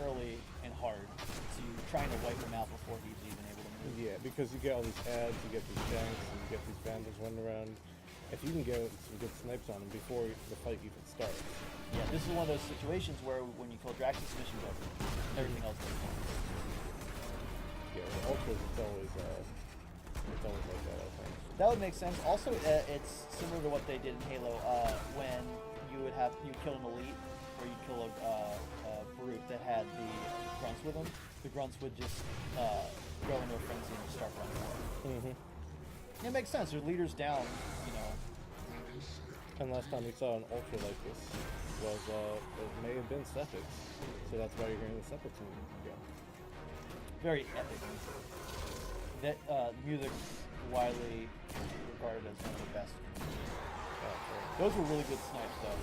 early and hard. So you're trying to wipe him out before he's even able to move. Yeah, because you get all these ads, you get these shanks, and you get these vandals running around. If you can get some good snipes on him before the fight even starts. Yeah, this is one of those situations where when you kill Draxus, mission's over. Everything else goes on. Yeah, with ultras, it's always like that, I think. That would make sense. Also, it's similar to what they did in Halo when you kill an elite, or you kill a brute that had the grunts with them. The grunts would just go into a frenzy and start running away. Mm-hmm. It makes sense. Their leaders down, you know. And last time we saw an ultra like this was it may have been Sepix, so that's why you're hearing the Sepix movie again. Very epic. That music widely regarded as one of the best. Those were really good snipes, though.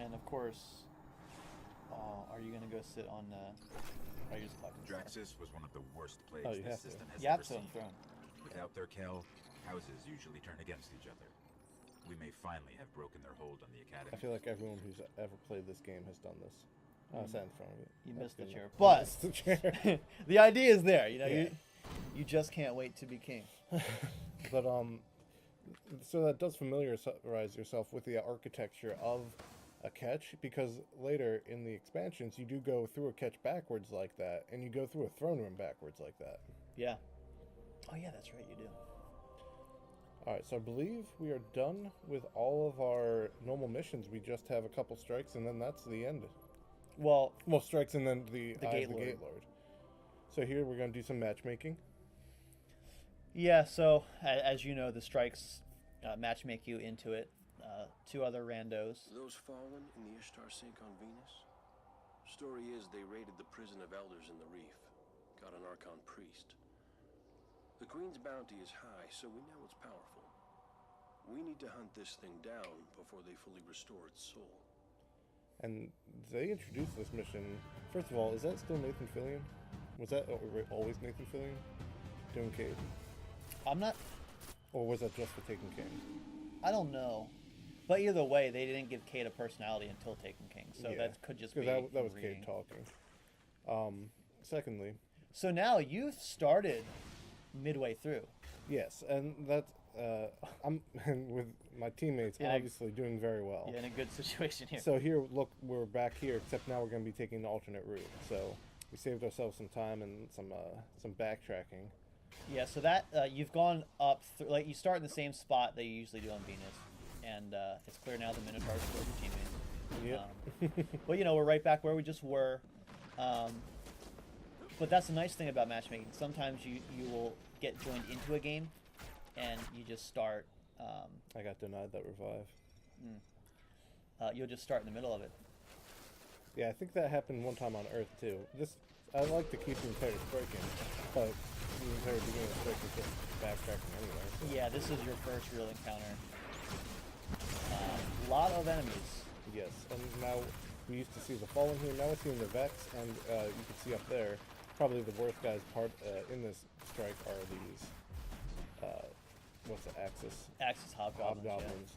And of course, are you gonna go sit on? Are you just talking? Draxus was one of the worst plagues you this have to. system has Yeah, ever seen. throne. Without their kill, houses usually turn against each other. We may finally have broken their hold on the academy. I feel like everyone who's ever played this game has done this. Sat in front of it. You That's missed the good chair, enough. but Missed the chair. the idea is there. You know, Yeah. you just can't wait to be king. But so that does familiarize yourself with the architecture of a catch, because later in the expansions you do go through a catch backwards like that, and you go through a throne room backwards like that. Yeah. Oh yeah, that's right. You do. All right, so I believe we are done with all of our normal missions. We just have a couple strikes, and then that's the end. Well, strikes, and then the Gate Lord. Gate Lord. So here we're going to do some matchmaking. Yeah. So as you know, the strikes matchmake you into it. 2 other randos. Those fallen in the Ishtar sink on Venus? Story is they raided the prison of elders in the reef, got an Archon priest. The Queen's bounty is high, so we know it's powerful. We need to hunt this thing down before they fully restore its soul. And they introduced this mission. First of all, is that still Nathan Fillion? Was that always Nathan Fillion doing Cade? I'm not. Or was that just for Taken King? I don't know. But either way, they didn't give Cade a personality until Taken King, so that could just be that was reading. Cade talking. Secondly, so now you've started midway through. Yes, and that's I'm and with my teammates Yeah, obviously doing very well. Yeah, in a good situation here. So here, look, we're back here, except now we're going to be taking the alternate route. So we saved ourselves some time and some backtracking. Yeah, so that you've gone up, like you start in the same spot that you usually do on Venus, and it's clear now the Minotaurs killed your teammates. Yep. But you know, we're right back where we just were. But that's the nice thing about matchmaking. Sometimes you will get joined into a game, and you just start. I got denied that revive. You'll just start in the middle of it. Yeah, I think that happened one time on Earth too. I like to keep the entire strike in, but the entire beginning of the strike is just backtracking anyway. So. Yeah, this is your first real encounter. A lot of enemies. Yes, and now we used to see the Fallen here. Now we're seeing the Vex, and you can see up there. Probably the worst guys in this strike are these. What's the Axis hobgoblins?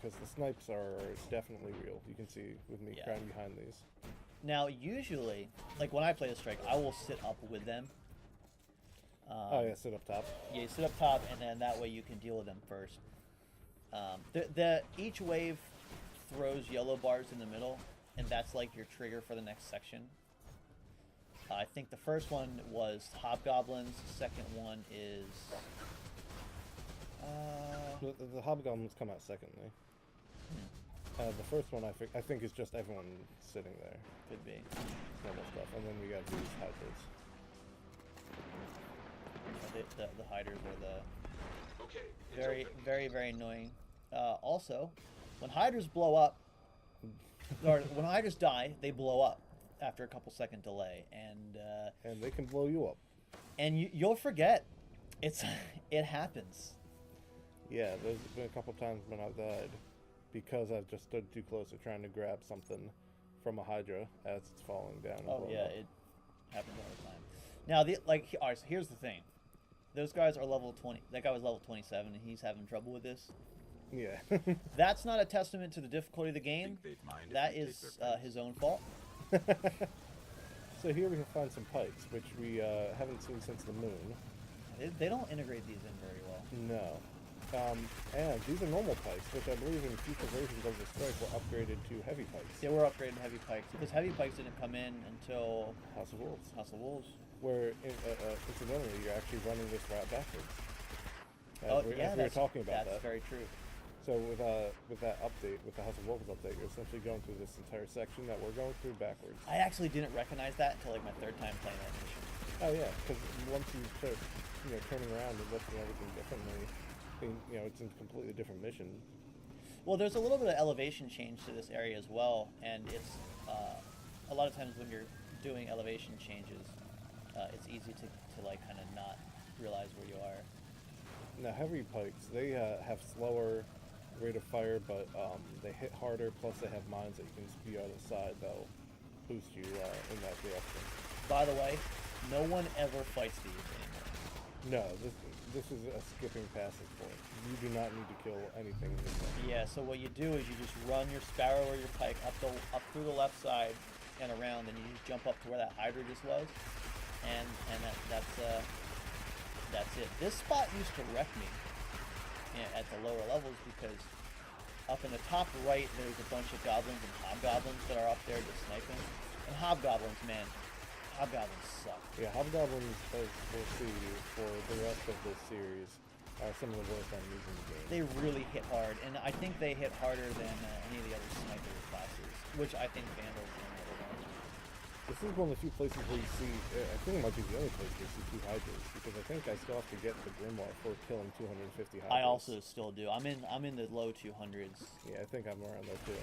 Because the snipes are definitely real. You can see with me crouching behind these. Now, usually, like when I play a strike, I will sit up with them. Oh yeah, sit up top. Yeah, you sit up top, and then that way you can deal with them first. Each wave throws yellow bars in the middle, and that's like your trigger for the next section. I think the first one was hobgoblins. The second one is the hobgoblins come out secondly. The first one I think is just everyone sitting there. Could be. Normal stuff, and then we got these hydras. The hiders are the Okay. very, very, very annoying. Also, when hydras blow up, or when hydras die, they blow up after a couple second delay, and they can blow you up. And you'll forget. It happens. Yeah, there's been a couple times when I've died because I've just stood too close to trying to grab something from a hydra as it's falling down. Oh yeah, it happens all the time. Now, all right, so here's the thing. Those guys are level 20. That guy was level 27, and he's having trouble with this. Yeah. That's not a testament to the difficulty of the game. That is his own fault. So here we can find some pikes, which we haven't seen since the moon. They don't integrate these in very well. No. And these are normal pikes, which I believe in future versions of the strike were upgraded to heavy pikes. They were upgraded to heavy pikes, because heavy pikes didn't come in until House of Wolves. House of Wolves. Where, incidentally, you're actually running this route backwards. We were talking about that. That's very true. So with that update, with the House of Wolves update, you're essentially going through this entire section that we're going through backwards. I actually didn't recognize that until like my third time playing that mission. Oh yeah, because once you start, turning around and looking at everything differently, it's a completely different mission. Well, there's a little bit of elevation change to this area as well, and it's a lot of times when you're doing elevation changes, it's easy to like kind of not realize where you are. Now heavy pikes, they have slower rate of fire, but they hit harder. Plus they have mines that you can spew out of the side that'll boost you in that direction. By the way, no one ever fights these anymore. No, this is a skipping passage point. You do not need to kill anything in this game. Yeah, so what you do is you just run your sparrow or your pike up through the left side and around, and you just jump up to where that hydra just was, and that's it. This spot used to wreck me at the lower levels because up in the top right there's a bunch of goblins and hobgoblins that are up there just sniping. And hobgoblins, man, hobgoblins suck. Yeah, hobgoblins, as we'll see for the rest of this series, are some of the worst enemies in the game. They really hit hard, and I think they hit harder than any of the other sniper classes, which I think Vandals are one of the ones. This is one of the few places where you see, I think it might be the only place where you see 2 hydras, because I think I still have to get the Grimoire for killing 250 hydras. I also still do. I'm in the low 200s. Yeah, I think I'm around there too.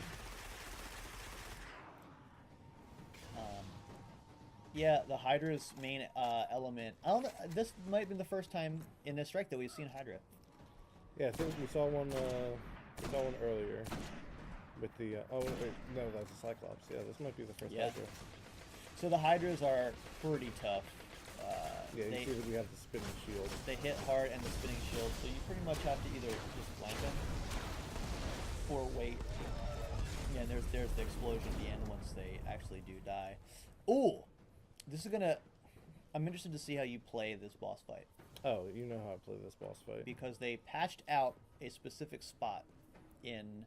Yeah, the Hydra's main element. I don't know. This might be the first time in this strike that we've seen Hydra. Yeah, I think we saw one earlier with the. Oh wait, no, that's a Cyclops. Yeah, this might be the first Hydra. So the Hydras are pretty tough. Yeah, you see that we have the spinning shield. They hit hard and the spinning shield, so you pretty much have to either just flank them or wait. Yeah, and there's the explosion at the end once they actually do die. Ooh! This is gonna... I'm interested to see how you play this boss fight. Oh, you know how I play this boss fight. Because they patched out a specific spot in...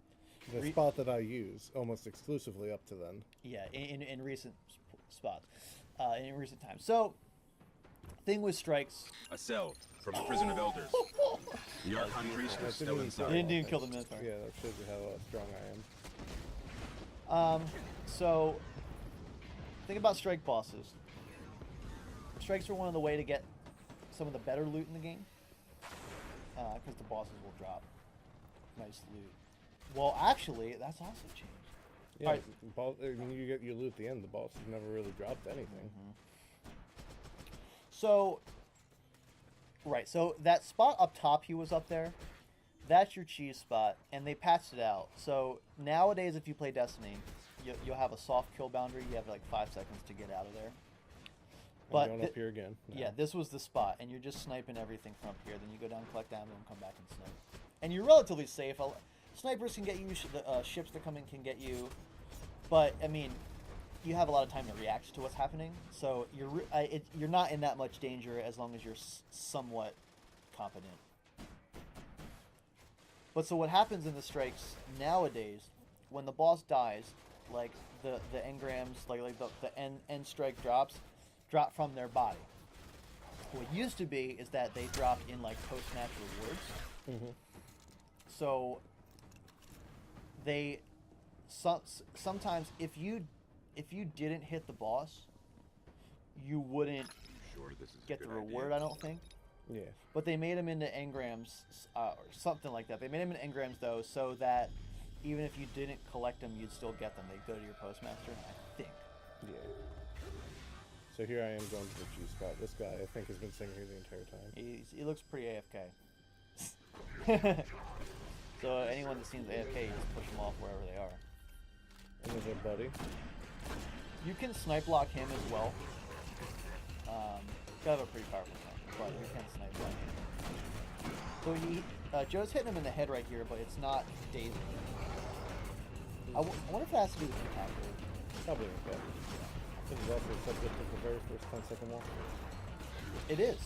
The spot that I use almost exclusively up to then. Yeah, in recent spots. In recent times. So, thing with strikes... A cell from the prison of elders. The Archon priest is still inside. They didn't even kill the Minotaur. Yeah, that shows you how strong I am. So, think about strike bosses. Strikes are one of the way to get some of the better loot in the game. Because the bosses will drop nice loot. Well, actually, that's also changed. Yeah, Right. When you get your loot at the end, the boss has never really dropped anything. So, right, so that spot up top he was up there, that's your cheese spot, and they patched it out. So, nowadays, if you play Destiny, you'll have a soft kill boundary. You have like 5 seconds to get out of there. I'm going up here again. Yeah, this was the spot, and you're just sniping everything from up here. Then you go down, collect ammo, and come back and snipe. And you're relatively safe. Snipers can get you, ships that come in can get you, but I mean, you have a lot of time to react to what's happening. So you're not in that much danger as long as you're somewhat competent. But so what happens in the strikes nowadays, when the boss dies, like the engrams, like the end strike drop from their body. What used to be is that they dropped in like post-match rewards. So they sometimes if you didn't hit the boss, you wouldn't get the reward. I don't think. Yeah. But they made them into engrams or something like that. They made them into engrams though, so that even if you didn't collect them, you'd still get them. They'd go to your postmaster, I think. Yeah. So here I am going to the G spot. This guy, I think, has been sitting here the entire time. He looks pretty AFK. So anyone that seems AFK, you just push them off wherever they are. And there's our buddy. You can snipe block him as well. He's got a pretty powerful sniper, but you can snipe block him. So Joe's hitting him in the head right here, but it's not dazing. I wonder if that has to do with the attack rate. Probably okay. This is also subject to the very first 10-second walk. It is.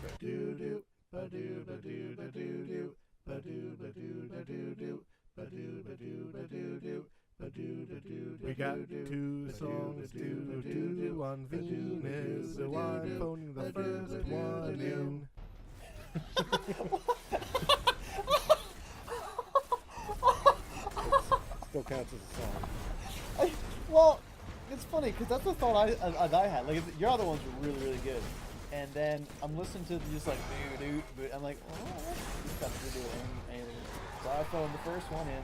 Ba-doo-doo, ba-doo, ba-doo, ba-doo-doo, ba-doo, ba-doo, ba-doo-doo, ba-doo, ba-doo, ba-doo-doo, ba-doo-ba-doo. We got 2 songs to do on Venus, so I'm phoning the first one in. Still counts as a song. Well, it's funny because that's the thought I had. Like your other ones were really, really good, and then I'm listening to just like but I'm like, oh, this stuff to do anything. So I phoned the first one in.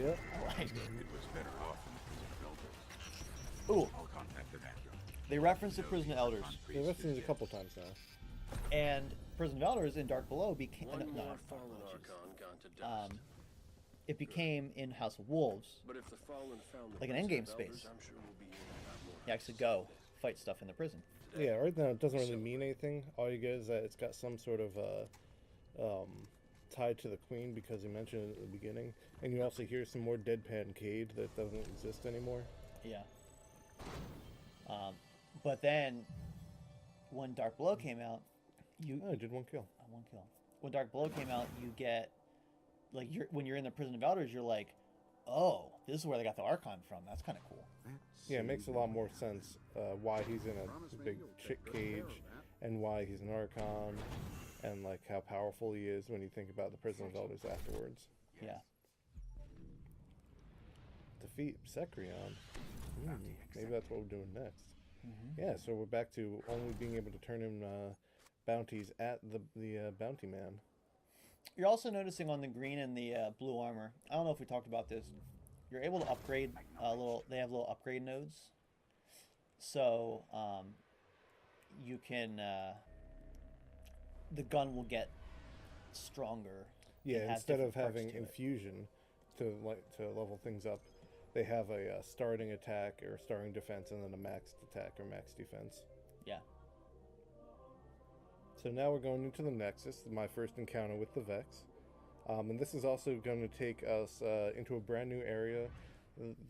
Yep. Like, It was better off in the prison of elders. Ooh. I'll contact them after. They reference the Prison of Elders. They referenced it a couple times now. And Prison of Elders in Dark Below became One more fallen Archon gone to dust. It became in House of Wolves. But if the fallen found the Like an prison endgame of space. elders, I'm sure we'll be in a lot more You actually go fight stuff in the prison. Yeah, right now it doesn't really mean anything. All you get is that it's got some sort of tied to the Queen because he mentioned it at the beginning. And you also hear some more deadpan Cade that doesn't exist anymore. Yeah. But then, when Dark Below came out, I did 1 kill. One kill. When Dark Below came out, you get like when you're in the Prison of Elders, you're like, oh, this is where they got the Archon from. That's kind of cool. Yeah, it makes a lot more sense why he's in a big chick cage and why he's an Archon and like how powerful he is when you think about the Prison of Elders afterwards. Yeah. Defeat Sekrion. Maybe that's what we're doing next. Yeah, so we're back to only being able to turn in bounties at the bounty man. You're also noticing on the green and the blue armor. I don't know if we talked about this. You're able to upgrade They have little upgrade nodes. So you can. The gun will get stronger. Yeah, instead of having infusion to level things up, they have a starting attack or starting defense and then a max attack or max defense. Yeah. So now we're going into the Nexus, my first encounter with the Vex. And this is also going to take us into a brand new area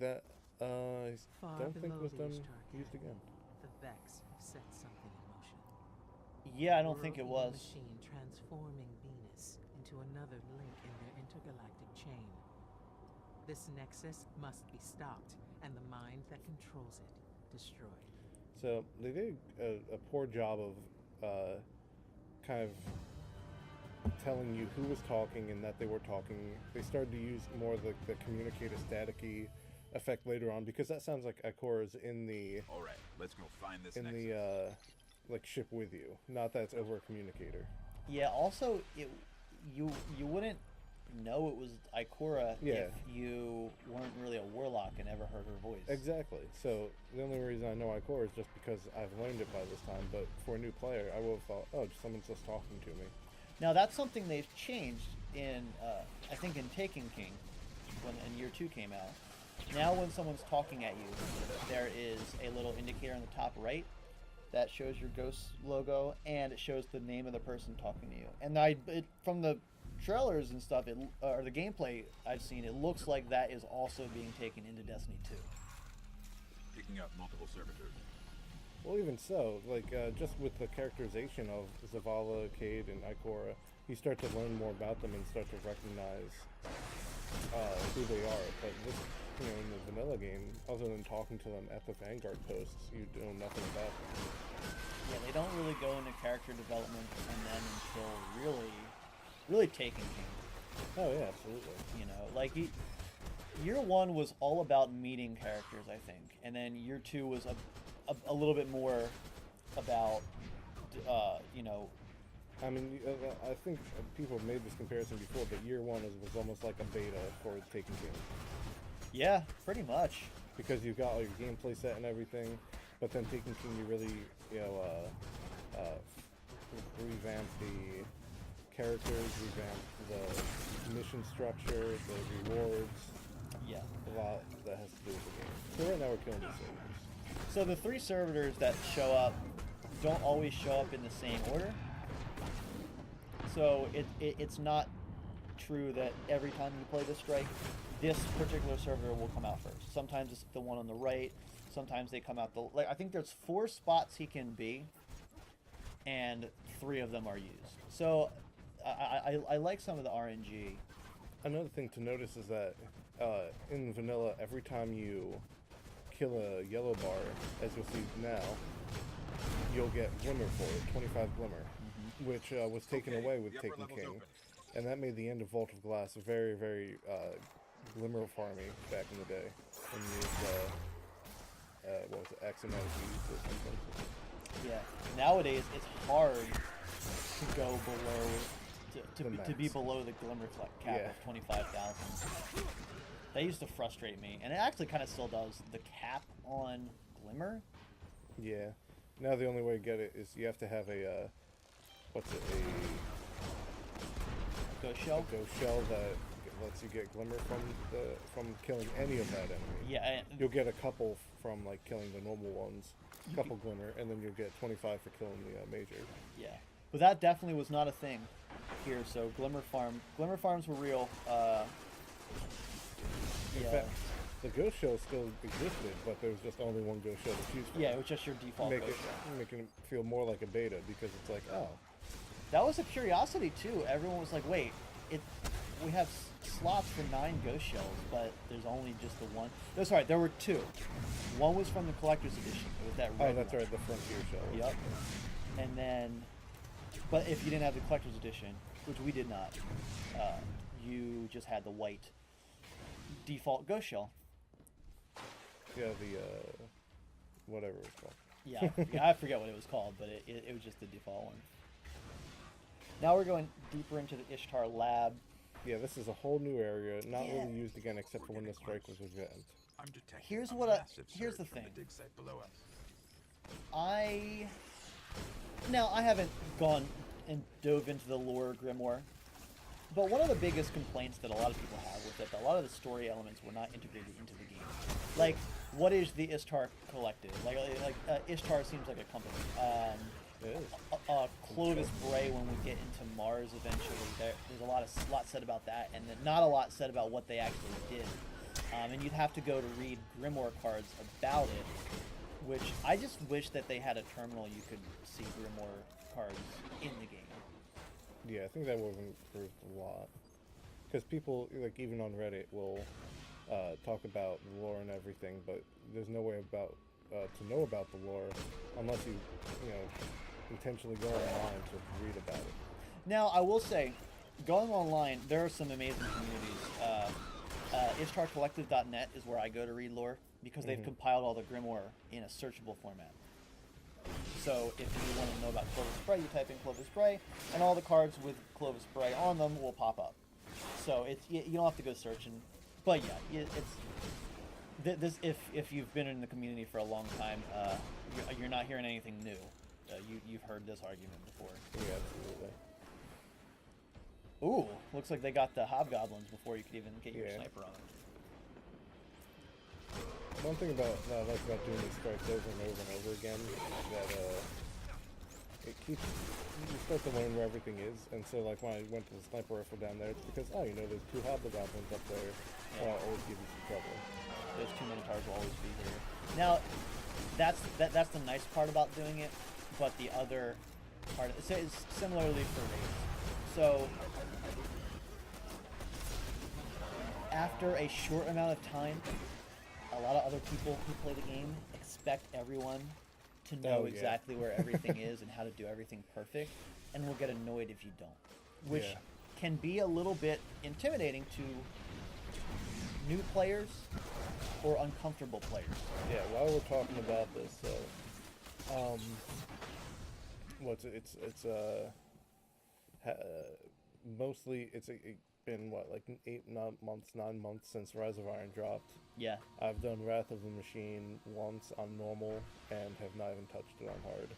that I don't think was used again. The Vex have set something Yeah, I don't think it was. Machine transforming Venus into another link in their intergalactic chain. This nexus must be stopped, and the mind that controls it destroyed. So they did a poor job of kind of telling you who was talking and that they were talking. They started to use more of the communicator staticky effect later on, because that sounds like Ikora's in the All right, let's go find this in nexus. the like ship with you, not that it's over a communicator. Yeah. Also, you wouldn't know it was Ikora if you weren't really a warlock and ever heard her voice. Exactly. So the only reason I know Ikora is just because I've learned it by this time. But for a new player, I would have thought, oh, someone's just talking to me. Now that's something they've changed in, I think, in Taken King, when Year 2 came out. Now when someone's talking at you, there is a little indicator on the top right that shows your ghost logo, and it shows the name of the person talking to you. And from the trailers and stuff, or the gameplay I've seen, it looks like that is also being taken into Destiny 2. Picking up multiple servitors. Well, even so, like, just with the characterization of Zavala, Cade, and Ikora, you start to learn more about them and start to recognize who they are. But this, in the vanilla game, other than talking to them at the Vanguard posts, you know nothing about them. Yeah, they don't really go into character development and then until really Taken King. Oh yeah, absolutely. Like Year 1 was all about meeting characters, I think, and then Year 2 was a little bit more about, I mean, I think people have made this comparison before, but Year 1 was almost like a beta for Taken King. Yeah, pretty much. Because you've got all your gameplay set and everything, but then Taken King, you really, revamp the characters, revamp the mission structure, the rewards. Yeah. A lot that has to do with the game. So right now we're killing the servitors. So the 3 servitors that show up don't always show up in the same order. So it's not true that every time you play the strike, this particular servitor will come out first. Sometimes it's the one on the right. Sometimes they come out I think there's 4 spots he can be, and 3 of them are used. So I like some of the RNG. Another thing to notice is that in vanilla, every time you kill a yellow bar, as you'll see now, you'll get glimmer for it, 25 glimmer, which was taken away with Taken King. Open. And that made the end of Vault of Glass very, very glimmer farmy back in the day. When you used, what was it, X amount of G's or something. Yeah. Nowadays, it's hard to go below, to be below the glimmer cap of 25,000. That used to frustrate me, and it actually kind of still does. The cap on glimmer. Yeah. Now the only way to get it is you have to have a ghost shell. A ghost shell that lets you get glimmer from killing any of that enemy. Yeah. You'll get a couple from like killing the normal ones, a couple glimmer, and then you'll get 25 for killing the major. Yeah. But that definitely was not a thing here. So glimmer farms were real. In fact, the ghost shell still existed, but there was just only one ghost shell to choose from. Yeah, it was just your default ghost shell. Making it feel more like a beta, because it's like, oh. That was a curiosity too. Everyone was like, wait, we have slots for 9 ghost shells, but there's only just the one. No, sorry, there were 2. One was from the collector's edition. It was that red Oh, that's one. right, the Frontier shell. Yep. And then, but if you didn't have the collector's edition, which we did not, you just had the white default ghost shell. Yeah, the whatever it was called. Yeah, I forget what it was called, but it was just the default one. Now we're going deeper into the Ishtar lab. Yeah, this is a whole new area, not really used again except for when the strike was revamped. I'm detecting Here's here's the thing. The dig site below us. I haven't gone and dove into the lore of Grimoire, but one of the biggest complaints that a lot of people have was that a lot of the story elements were not integrated into the game. Like, what is the Ishtar Collective? Like Ishtar seems like a company. Clovis Bray, when we get into Mars eventually, there's a lot said about that, and then not a lot said about what they actually did. And you'd have to go to read Grimoire cards about it, which I just wish that they had a terminal you could see Grimoire cards in the game. Yeah, I think that would have improved a lot. Because people, like, even on Reddit will talk about the lore and everything, but there's no way about to know about the lore unless you intentionally go online to read about it. Now, I will say, going online, there are some amazing communities. IshtarCollective.net is where I go to read lore, because they've compiled all the Grimoire in a searchable format. So if you want to know about Clovis Spray, you type in Clovis Spray, and all the cards with Clovis Spray on them will pop up. So you don't have to go searching. But yeah, this if you've been in the community for a long time, you're not hearing anything new. You've heard this argument before. Yeah, absolutely. Ooh, looks like they got the hobgoblins before you could even get your sniper on. One thing that I like about doing these strikes over and over and over again is that it keeps, you start to learn where everything is, and so like when I went to the sniper rifle down there, it's because, there's 2 hobgoblins up there, so I'll always give you some trouble. Those 2 minotaurs will always be here. Now, that's the nice part about doing it, but the other part is similarly for raids. So after a short amount of time, a lot of other people who play the game expect everyone to know exactly where everything is and how to do everything perfect, and will get annoyed if you don't, which can be a little bit intimidating to new players or uncomfortable players. Yeah, while we're talking about this, mostly it's been what, 9 months since Rise of Iron dropped. Yeah. I've done Wrath of the Machine once on normal and have not even touched it on hard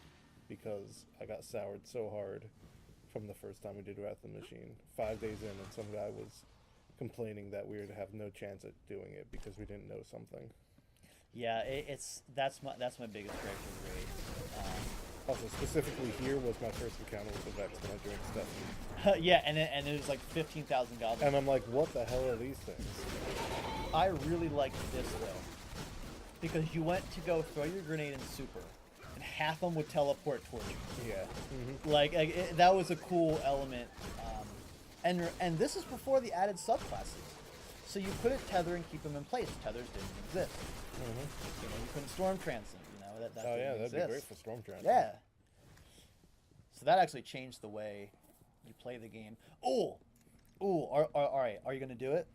because I got soured so hard from the first time we did Wrath of the Machine. 5 days in, and some guy was complaining that we would have no chance at doing it because we didn't know something. Yeah, that's my biggest gripe with the raids. Also, specifically here was my first encounter with the Vex when I joined Stephanie. Yeah, and it was like 15,000 goblins. And I'm like, what the hell are these things? I really liked this though, because you went to go throw your grenade in super, and half them would teleport towards you. Yeah. That was a cool element, and this is before the added subclasses, so you couldn't tether and keep them in place. Tethers didn't exist. You couldn't storm transit. That didn't exist. That'd be great for storm transit. Yeah. So that actually changed the way you play the game. All right. Are you gonna do it?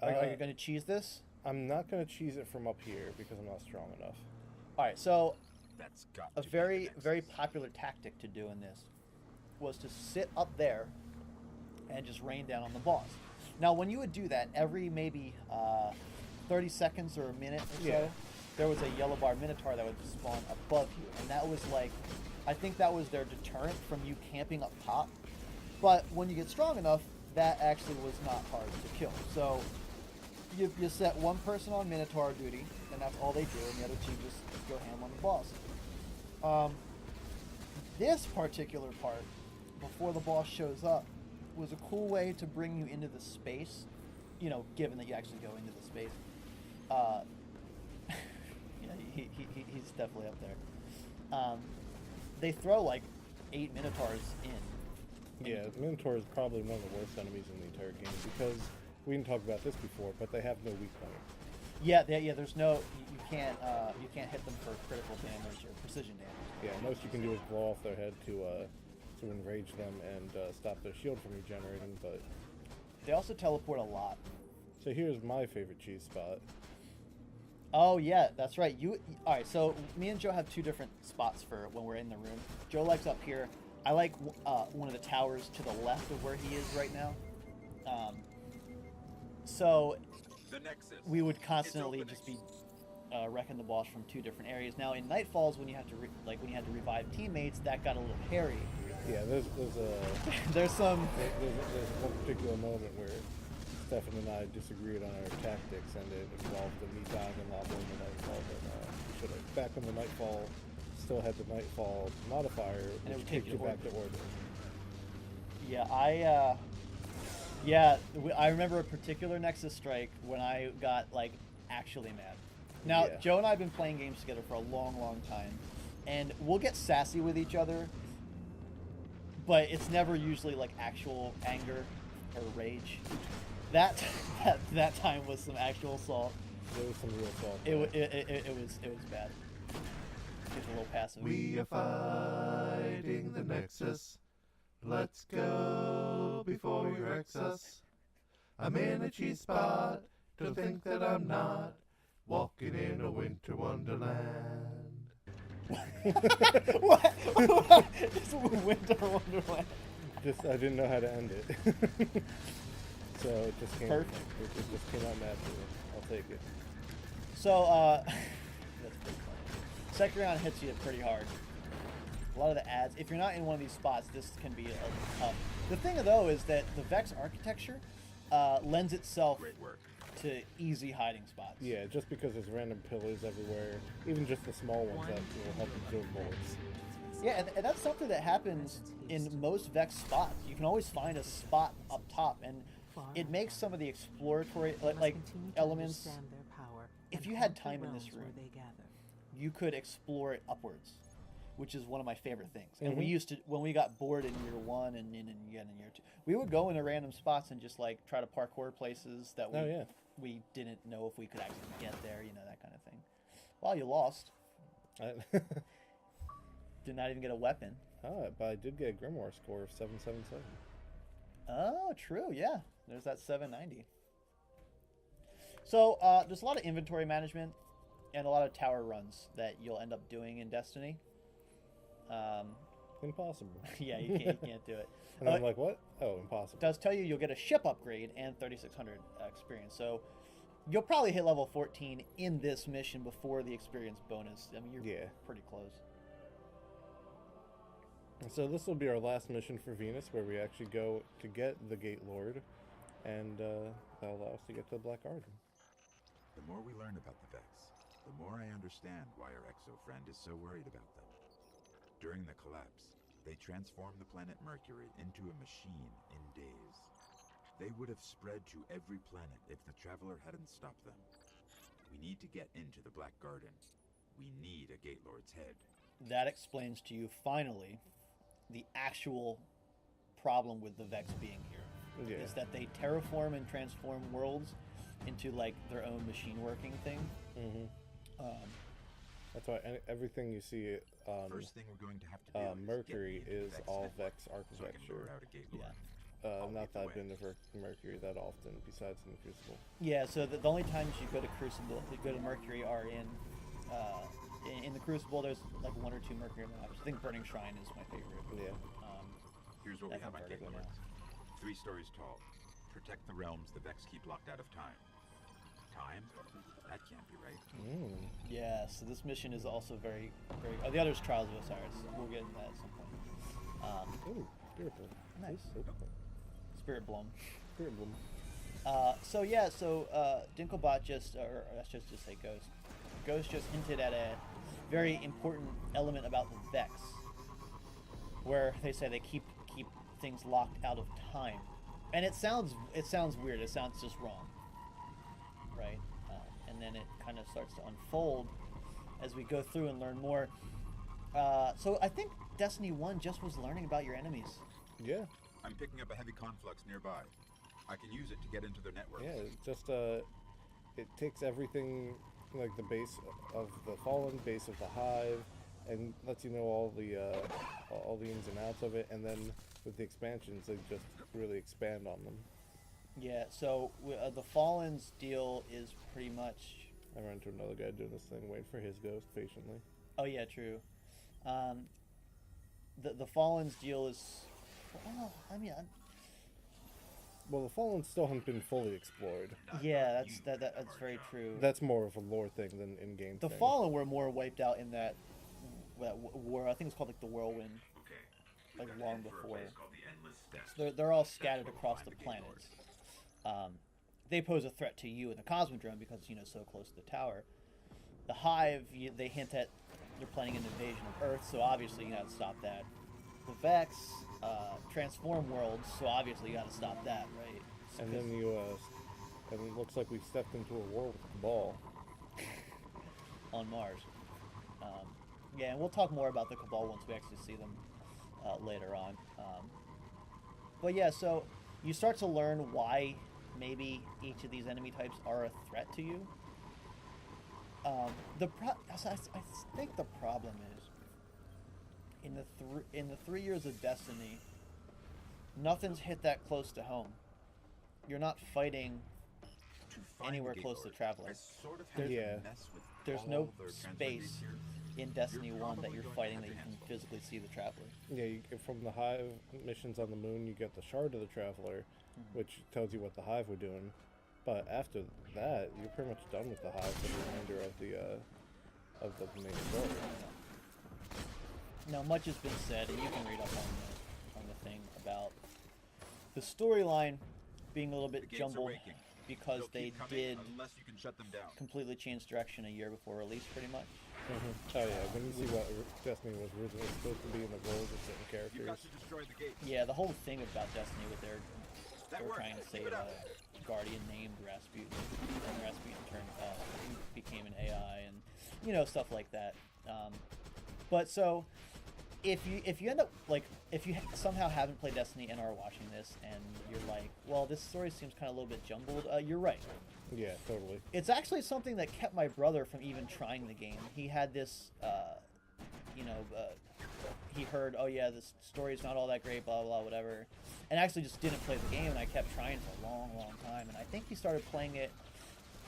Are you gonna cheese this? I'm not gonna cheese it from up here because I'm not strong enough. All right. So that's got a very popular tactic to do in this was to sit up there and just rain down on the boss. Now, when you would do that, every maybe 30 seconds or a minute or so, there was a yellow bar minotaur that would spawn above you, and that was I think that was their deterrent from you camping up top. But when you get strong enough, that actually was not hard to kill. So you set one person on minotaur duty, and that's all they do, and the other two just go ham on the boss. This particular part, before the boss shows up, was a cool way to bring you into the space, given that you actually go into the space. He's definitely up there. They throw 8 minotaurs in. Yeah, Minotaur is probably one of the worst enemies in the entire game because we didn't talk about this before, but they have no weak point. Yeah. There's no you can't hit them for critical damage or precision damage. Yeah, most you can do is blow off their head to enrage them and stop their shield from regenerating. But they also teleport a lot. So here's my favorite cheese spot. Oh yeah, that's right. All right. So me and Joe have 2 different spots for when we're in the room. Joe likes up here. I like one of the towers to the left of where he is right now. So we would constantly just be wrecking the boss from 2 different areas. Now in Nightfalls, when you have to revive teammates, that got a little hairy. Yeah, there's there's one particular moment where Stefan and I disagreed on our tactics, and it involved me dying a lot more in the Nightfall than should have. Back when the Nightfall still had the Nightfall modifier, and it would take you back to order. Yeah, I remember a particular Nexus strike when I got actually mad. Now, Yeah. Joe and I have been playing games together for a long, long time, and we'll get sassy with each other, but it's never usually like actual anger or rage. That that time was some actual assault. There was some real assault. It was bad. Get a little passive. We are fighting the Nexus. Let's go before you wreck us. I'm in a cheese spot to think that I'm not walking in a winter wonderland. What? Just winter wonderland. Just I didn't know how to end it. So it just came. Perfect. It just came out naturally. I'll take it. So, that's pretty funny. Second round hits you pretty hard. A lot of the ads. If you're not in one of these spots, this can be a tough. The thing though is that the Vex architecture lends itself to easy hiding spots. Yeah, just because there's random pillars everywhere, even just the small ones that will help absorb bullets. Yeah, and that's something that happens in most Vex spots. You can always find a spot up top, and it makes some of the exploratory like elements. If you had time in this room, you could explore it upwards, which is one of my favorite things. And we used to, when we got bored in year 1 and again in year 2, we would go into random spots and just like try to parkour places that we didn't know if we could actually get there, you know, that kind of thing. Well, you lost. Did not even get a weapon. Oh, but I did get a Grimoire score of 777. Oh, true. Yeah, there's that 790. So there's a lot of inventory management and a lot of tower runs that you'll end up doing in Destiny. Impossible. Yeah, you can't do it. And I'm like, what? Oh, impossible. It does tell you you'll get a ship upgrade and 3600 experience. So you'll probably hit level 14 in this mission before the experience bonus. I mean, you're pretty close. So this will be our last mission for Venus, where we actually go to get the Gate Lord, and that'll allow us to get to the Black Garden. The more we learn about the Vex, the more I understand why our Exo friend is so worried about them. During the collapse, they transformed the planet Mercury into a machine in days. They would have spread to every planet if the Traveler hadn't stopped them. We need to get into the Black Garden. We need a Gate Lord's head. That explains to you, finally, the actual problem with the Vex being here. Is that they terraform and transform worlds into, like, their own machine working thing. That's why everything you see, First thing we're going to have to do Mercury is all Vex architecture. Not that I've been to Mercury that often, besides in the Crucible. Yeah, so the only times you go to Crucible, you go to Mercury, are in the Crucible. There's like 1 or 2 Mercury maps. I think Burning Shrine is my favorite. Yeah. Here's what we have on Gate Lord. 3 stories tall. Protect the realms the Vex keep locked out of time. Time? That can't be right. Yeah, so this mission is also very, very... Oh, the other is Trials of Osiris. We'll get into that at some point. Ooh, Spirit Bloom. Nice. Spirit Bloom. Spirit Bloom. So Dinklebot just, or I should just say Ghost. Ghost just hinted at a very important element about the Vex, where they say they keep things locked out of time, and it sounds weird. It sounds just wrong, right? And then it kind of starts to unfold as we go through and learn more. So I think Destiny 1 just was learning about your enemies. Yeah. I'm picking up a heavy conflux nearby. I can use it to get into their network. Yeah, it's just it takes everything, like the base of the Fallen, base of the Hive, and lets you know all the ins and outs of it, and then with the expansions, they just really expand on them. Yeah, so the Fallen's deal is pretty much... I ran into another guy doing this thing, waiting for his ghost patiently. Oh yeah, true. The Fallen's deal is... Well, the Fallen still haven't been fully explored. Yeah, that's very true. That's more of a lore thing than in-game The thing. Fallen were more wiped out in that war. I think it's called like the Whirlwind, like long before. So they're all scattered across the planets. They pose a threat to you in the Cosmodrome because so close to the tower. The Hive, they hint at they're planning an invasion of Earth, so obviously you got to stop that. The Vex transform worlds, so obviously you got to stop that, right? And then and it looks like we stepped into a war with the Ball. on Mars. Yeah, and we'll talk more about the Cabal once we actually see them later on. But yeah, so you start to learn why maybe each of these enemy types are a threat to you. I think the problem is in the 3 years of Destiny, nothing's hit that close to home. You're not fighting anywhere close to Traveler. There's no space in Destiny 1 that you're fighting that you can physically see the Traveler. Yeah, you get from the Hive missions on the moon, you get the Shard of the Traveler, which tells you what the Hive were doing. But after that, you're pretty much done with the Hive for the remainder of the main story. Now, much has been said, and you can read up on the thing about the storyline being a little bit jumbled because they did completely change direction a year before release, pretty much. Oh yeah, when you see what Destiny was originally supposed to be in the roles of certain characters. Yeah, the whole thing about Destiny with they were trying to save a Guardian named Rasputin, and Rasputin became an AI, and stuff like that. But so if you end up if you somehow haven't played Destiny and are watching this and you're like, well, this story seems kind of a little bit jumbled, you're right. Yeah, totally. It's actually something that kept my brother from even trying the game. He had this, he heard, oh yeah, this story's not all that great, blah, blah, whatever. And actually just didn't play the game, and I kept trying for a long, long time. And I think he started playing it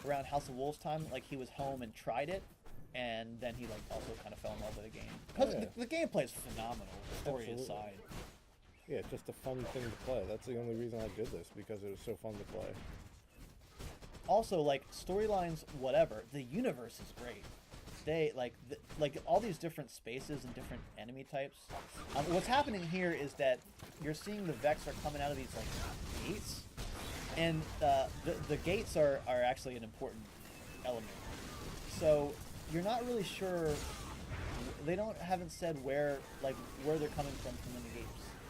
around House of Wolves time, like he was home and tried it. And then he also kind of fell in love with the game. Because the gameplay is phenomenal, story aside. Yeah, just a fun thing to play. That's the only reason I did this, because it was so fun to play. Also, storylines, whatever, the universe is great. They, all these different spaces and different enemy types. What's happening here is that you're seeing the Vex are coming out of these, gates. And the gates are actually an important element. So you're not really sure. They haven't said where they're coming from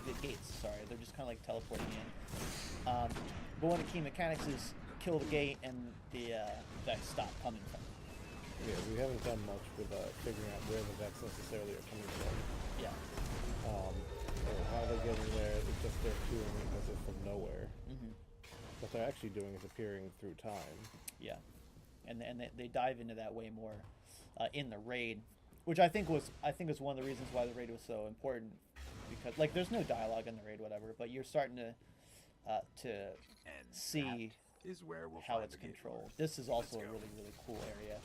the gates. Sorry, they're just kind of teleporting in. But one of the key mechanics is kill the gate and the Vex stop coming from. Yeah, we haven't done much with figuring out where the Vex necessarily are coming from. Yeah. Or how they're getting there. It's just they're appearing as if from nowhere. What they're actually doing is appearing through time. Yeah, and they dive into that way more in the raid, which I think is one of the reasons why the raid was so important, because there's no dialogue in the raid, whatever, but you're starting to see how it's controlled. This is also a really, really cool area,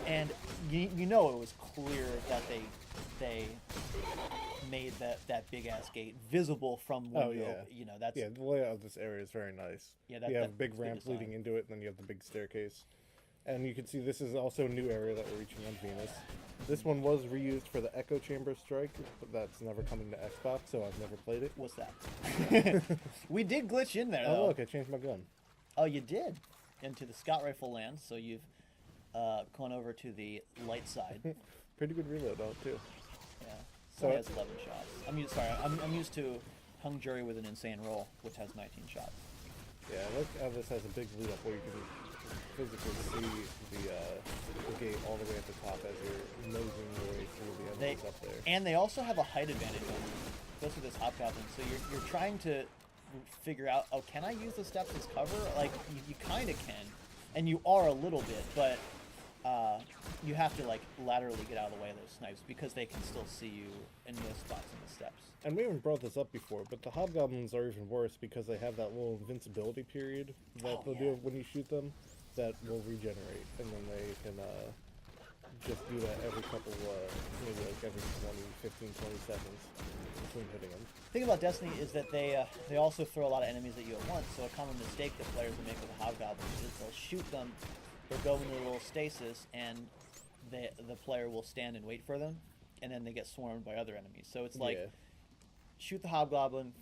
and it was clear that they made that big ass gate visible from when that's the layout of this area is very nice. Yeah, you have a big ramp leading into it, and then you have the big staircase. And you can see this is also a new area that we're reaching on Venus. This one was reused for the Echo Chamber Strike, but that's never coming to Xbox, so I've never played it. What's that? We did glitch in there, though. Oh, look, I changed my gun. Oh, you did? Into the Scout Rifle lands, so you've gone over to the light side. Pretty good reload on it, too. Yeah. So it has 11 shots. I'm used to Hung Jury with an insane roll, which has 19 shots. Yeah, I like how this has a big lead up where you can physically see the gate all the way at the top as you're nosing your way through the enemies up there. And they also have a height advantage on you, especially this Hobgoblin. So you're trying to figure out, oh, can I use the steps as cover? You kind of can, and you are a little bit, but you have to laterally get out of the way of those snipes because they can still see you in most spots in the steps. And we haven't brought this up before, but the Hobgoblins are even worse because they have that little invincibility period that they'll do when you shoot them that will regenerate, and then they can just do that every couple, maybe every 15, 20 seconds between hitting them. The thing about Destiny is that they also throw a lot of enemies at you at once, so a common mistake that players will make with the Hobgoblins is they'll shoot them, they'll go into a little stasis, and the player will stand and wait for them, and then they get swarmed by other enemies. So it's shoot the Hobgoblin,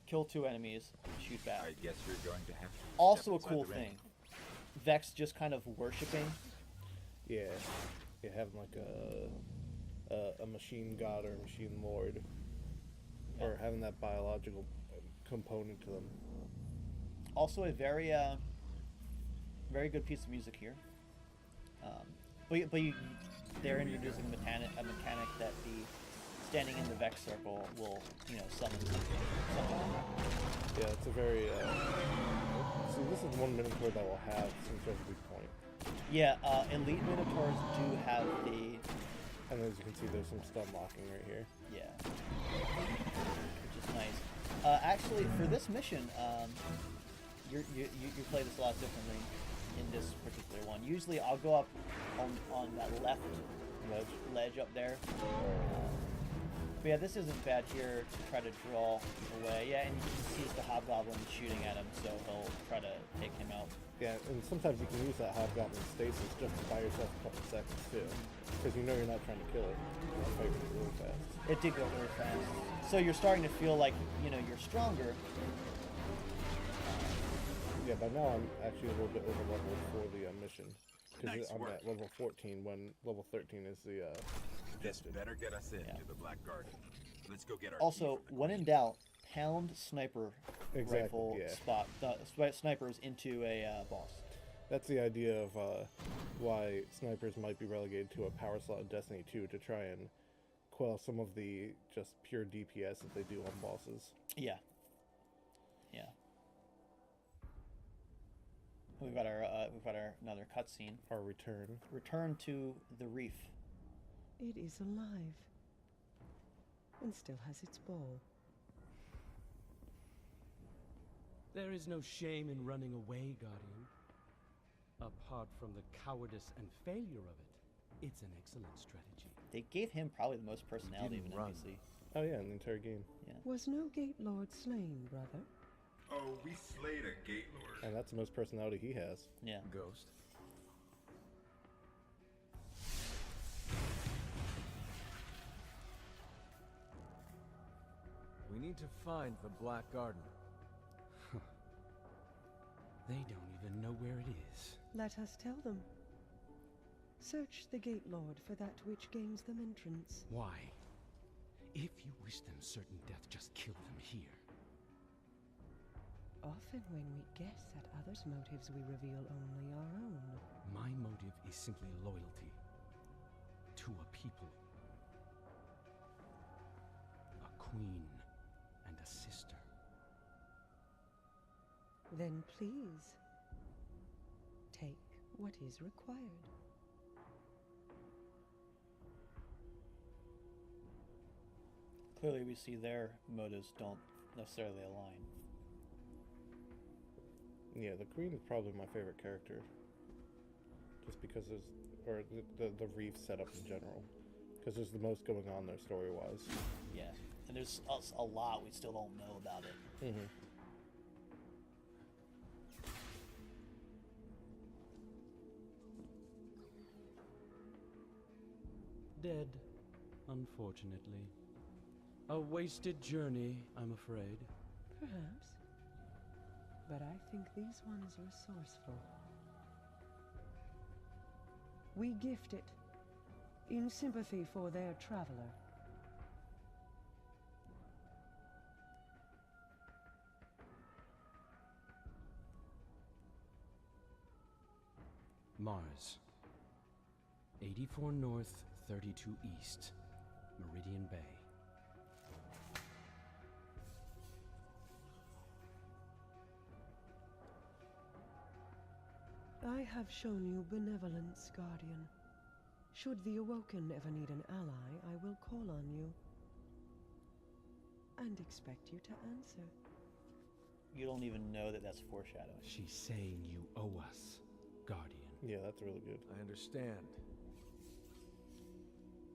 kill 2 enemies, shoot back. I guess you're going to have to. Also a cool thing, Vex just kind of worshipping. Yeah, having a machine god or a machine lord, or having that biological component to them. Also a very very good piece of music here. But they're introducing a mechanic that the standing in the Vex circle will, you know, summon something. Yeah, it's a very. See, this is one Minotaur that will have some sort of weak point. Yeah, elite Minotaurs do have the. And as you can see, there's some stun locking right here. Yeah. Which is nice. Actually, for this mission, you play this a lot differently in this particular one. Usually, I'll go up on that left ledge up there. But yeah, this isn't bad here to try to draw away. Yeah, and you can see the Hobgoblin shooting at him, so he'll try to take him out. Yeah, and sometimes you can use that Hobgoblin stasis just to buy yourself a couple seconds too, because you know you're not trying to kill it. That fight goes really fast. It did go really fast. So you're starting to feel like, you know, you're stronger. Yeah, by now I'm actually a little bit over leveled for the mission. Because Nice I'm work. at level 14 when level 13 is the This suggested. better get us into the Black Garden. Let's go get our Also, when in doubt, pound sniper Exactly, rifle yeah. spot snipers into a boss. That's the idea of why snipers might be relegated to a power slot in Destiny 2 to try and quell some of the just pure DPS that they do on bosses. Yeah. Yeah. We've got our another cutscene. Our return. Return to the reef. It is alive. And still has its ball. There is no shame in running away, Guardian. Apart from the cowardice and failure of it, it's an excellent strategy. They gave him probably the most personality of an didn't run. NPC. Oh yeah, in the entire game. Yeah. Was no Gate Lord slain, brother? Oh, we slayed a Gate Lord. And that's the most personality he has. Yeah. Ghost. We need to find the Black Garden. They don't even know where it is. Let us tell them. Search the Gate Lord for that which gains them entrance. Why? If you wish them certain death, just kill them here. Often when we guess at others' motives, we reveal only our own. My motive is simply loyalty to a people, a queen, and a sister. Then please, take what is required. Clearly, we see their motives don't necessarily align. Yeah, the Queen is probably my favorite character. Just because there's, or the reef setup in general. Because there's the most going on there story-wise. Yeah, and there's a lot we still don't know about it. Mm-hmm. Dead, unfortunately. A wasted journey, I'm afraid. Perhaps. But I think these ones resourceful. We gift it, in sympathy for their traveler. Mars. 84 North, 32 East, Meridian Bay. I have shown you benevolence, Guardian. Should the Awoken ever need an ally, I will call on you. And expect you to answer. You don't even know that that's foreshadowing. She's saying you owe us, Guardian. Yeah, that's really good. I understand.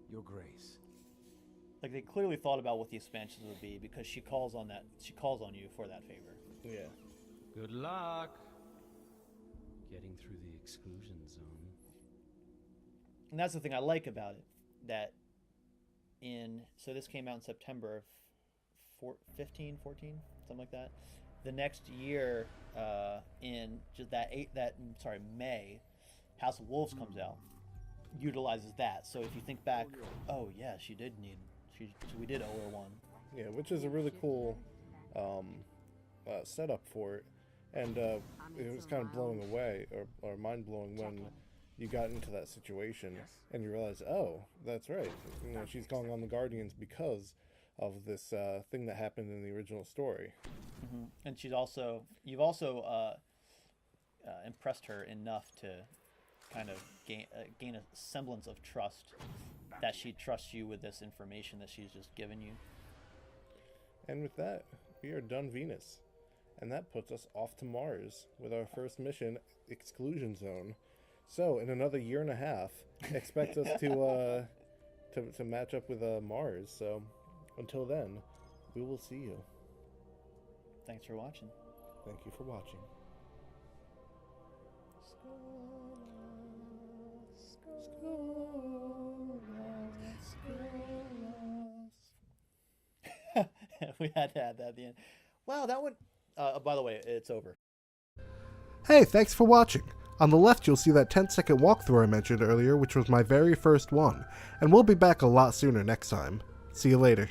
Your Grace. Like, they clearly thought about what the expansions would be because she calls on you for that favor. Yeah. Good luck getting through the exclusion zone. And that's the thing I like about it, that so this came out in September of 15, 14, something like that. The next year, in just May, House of Wolves comes out, utilizes that. So if you think back, oh yeah, we did owe her one. Yeah, which is a really cool setup for it. And it was kind of blowing away, or mind-blowing, when you got into that situation and you realize, oh, that's right. You know, she's calling on the Guardians because of this thing that happened in the original story. Mm-hmm. And you've also impressed her enough to kind of gain a semblance of trust, that she trusts you with this information that she's just given you. And with that, we are done Venus. And that puts us off to Mars with our first mission, Exclusion Zone. So, in another year and a half, expect us to match up with Mars. So, until then, we will see you. Thanks for watching. Thank you for watching. We had to add that at the end. Wow, that one... by the way, it's over. Hey, thanks for watching. On the left, you'll see that 10-second walkthrough I mentioned earlier, which was my very first one. And we'll be back a lot sooner next time. See you later.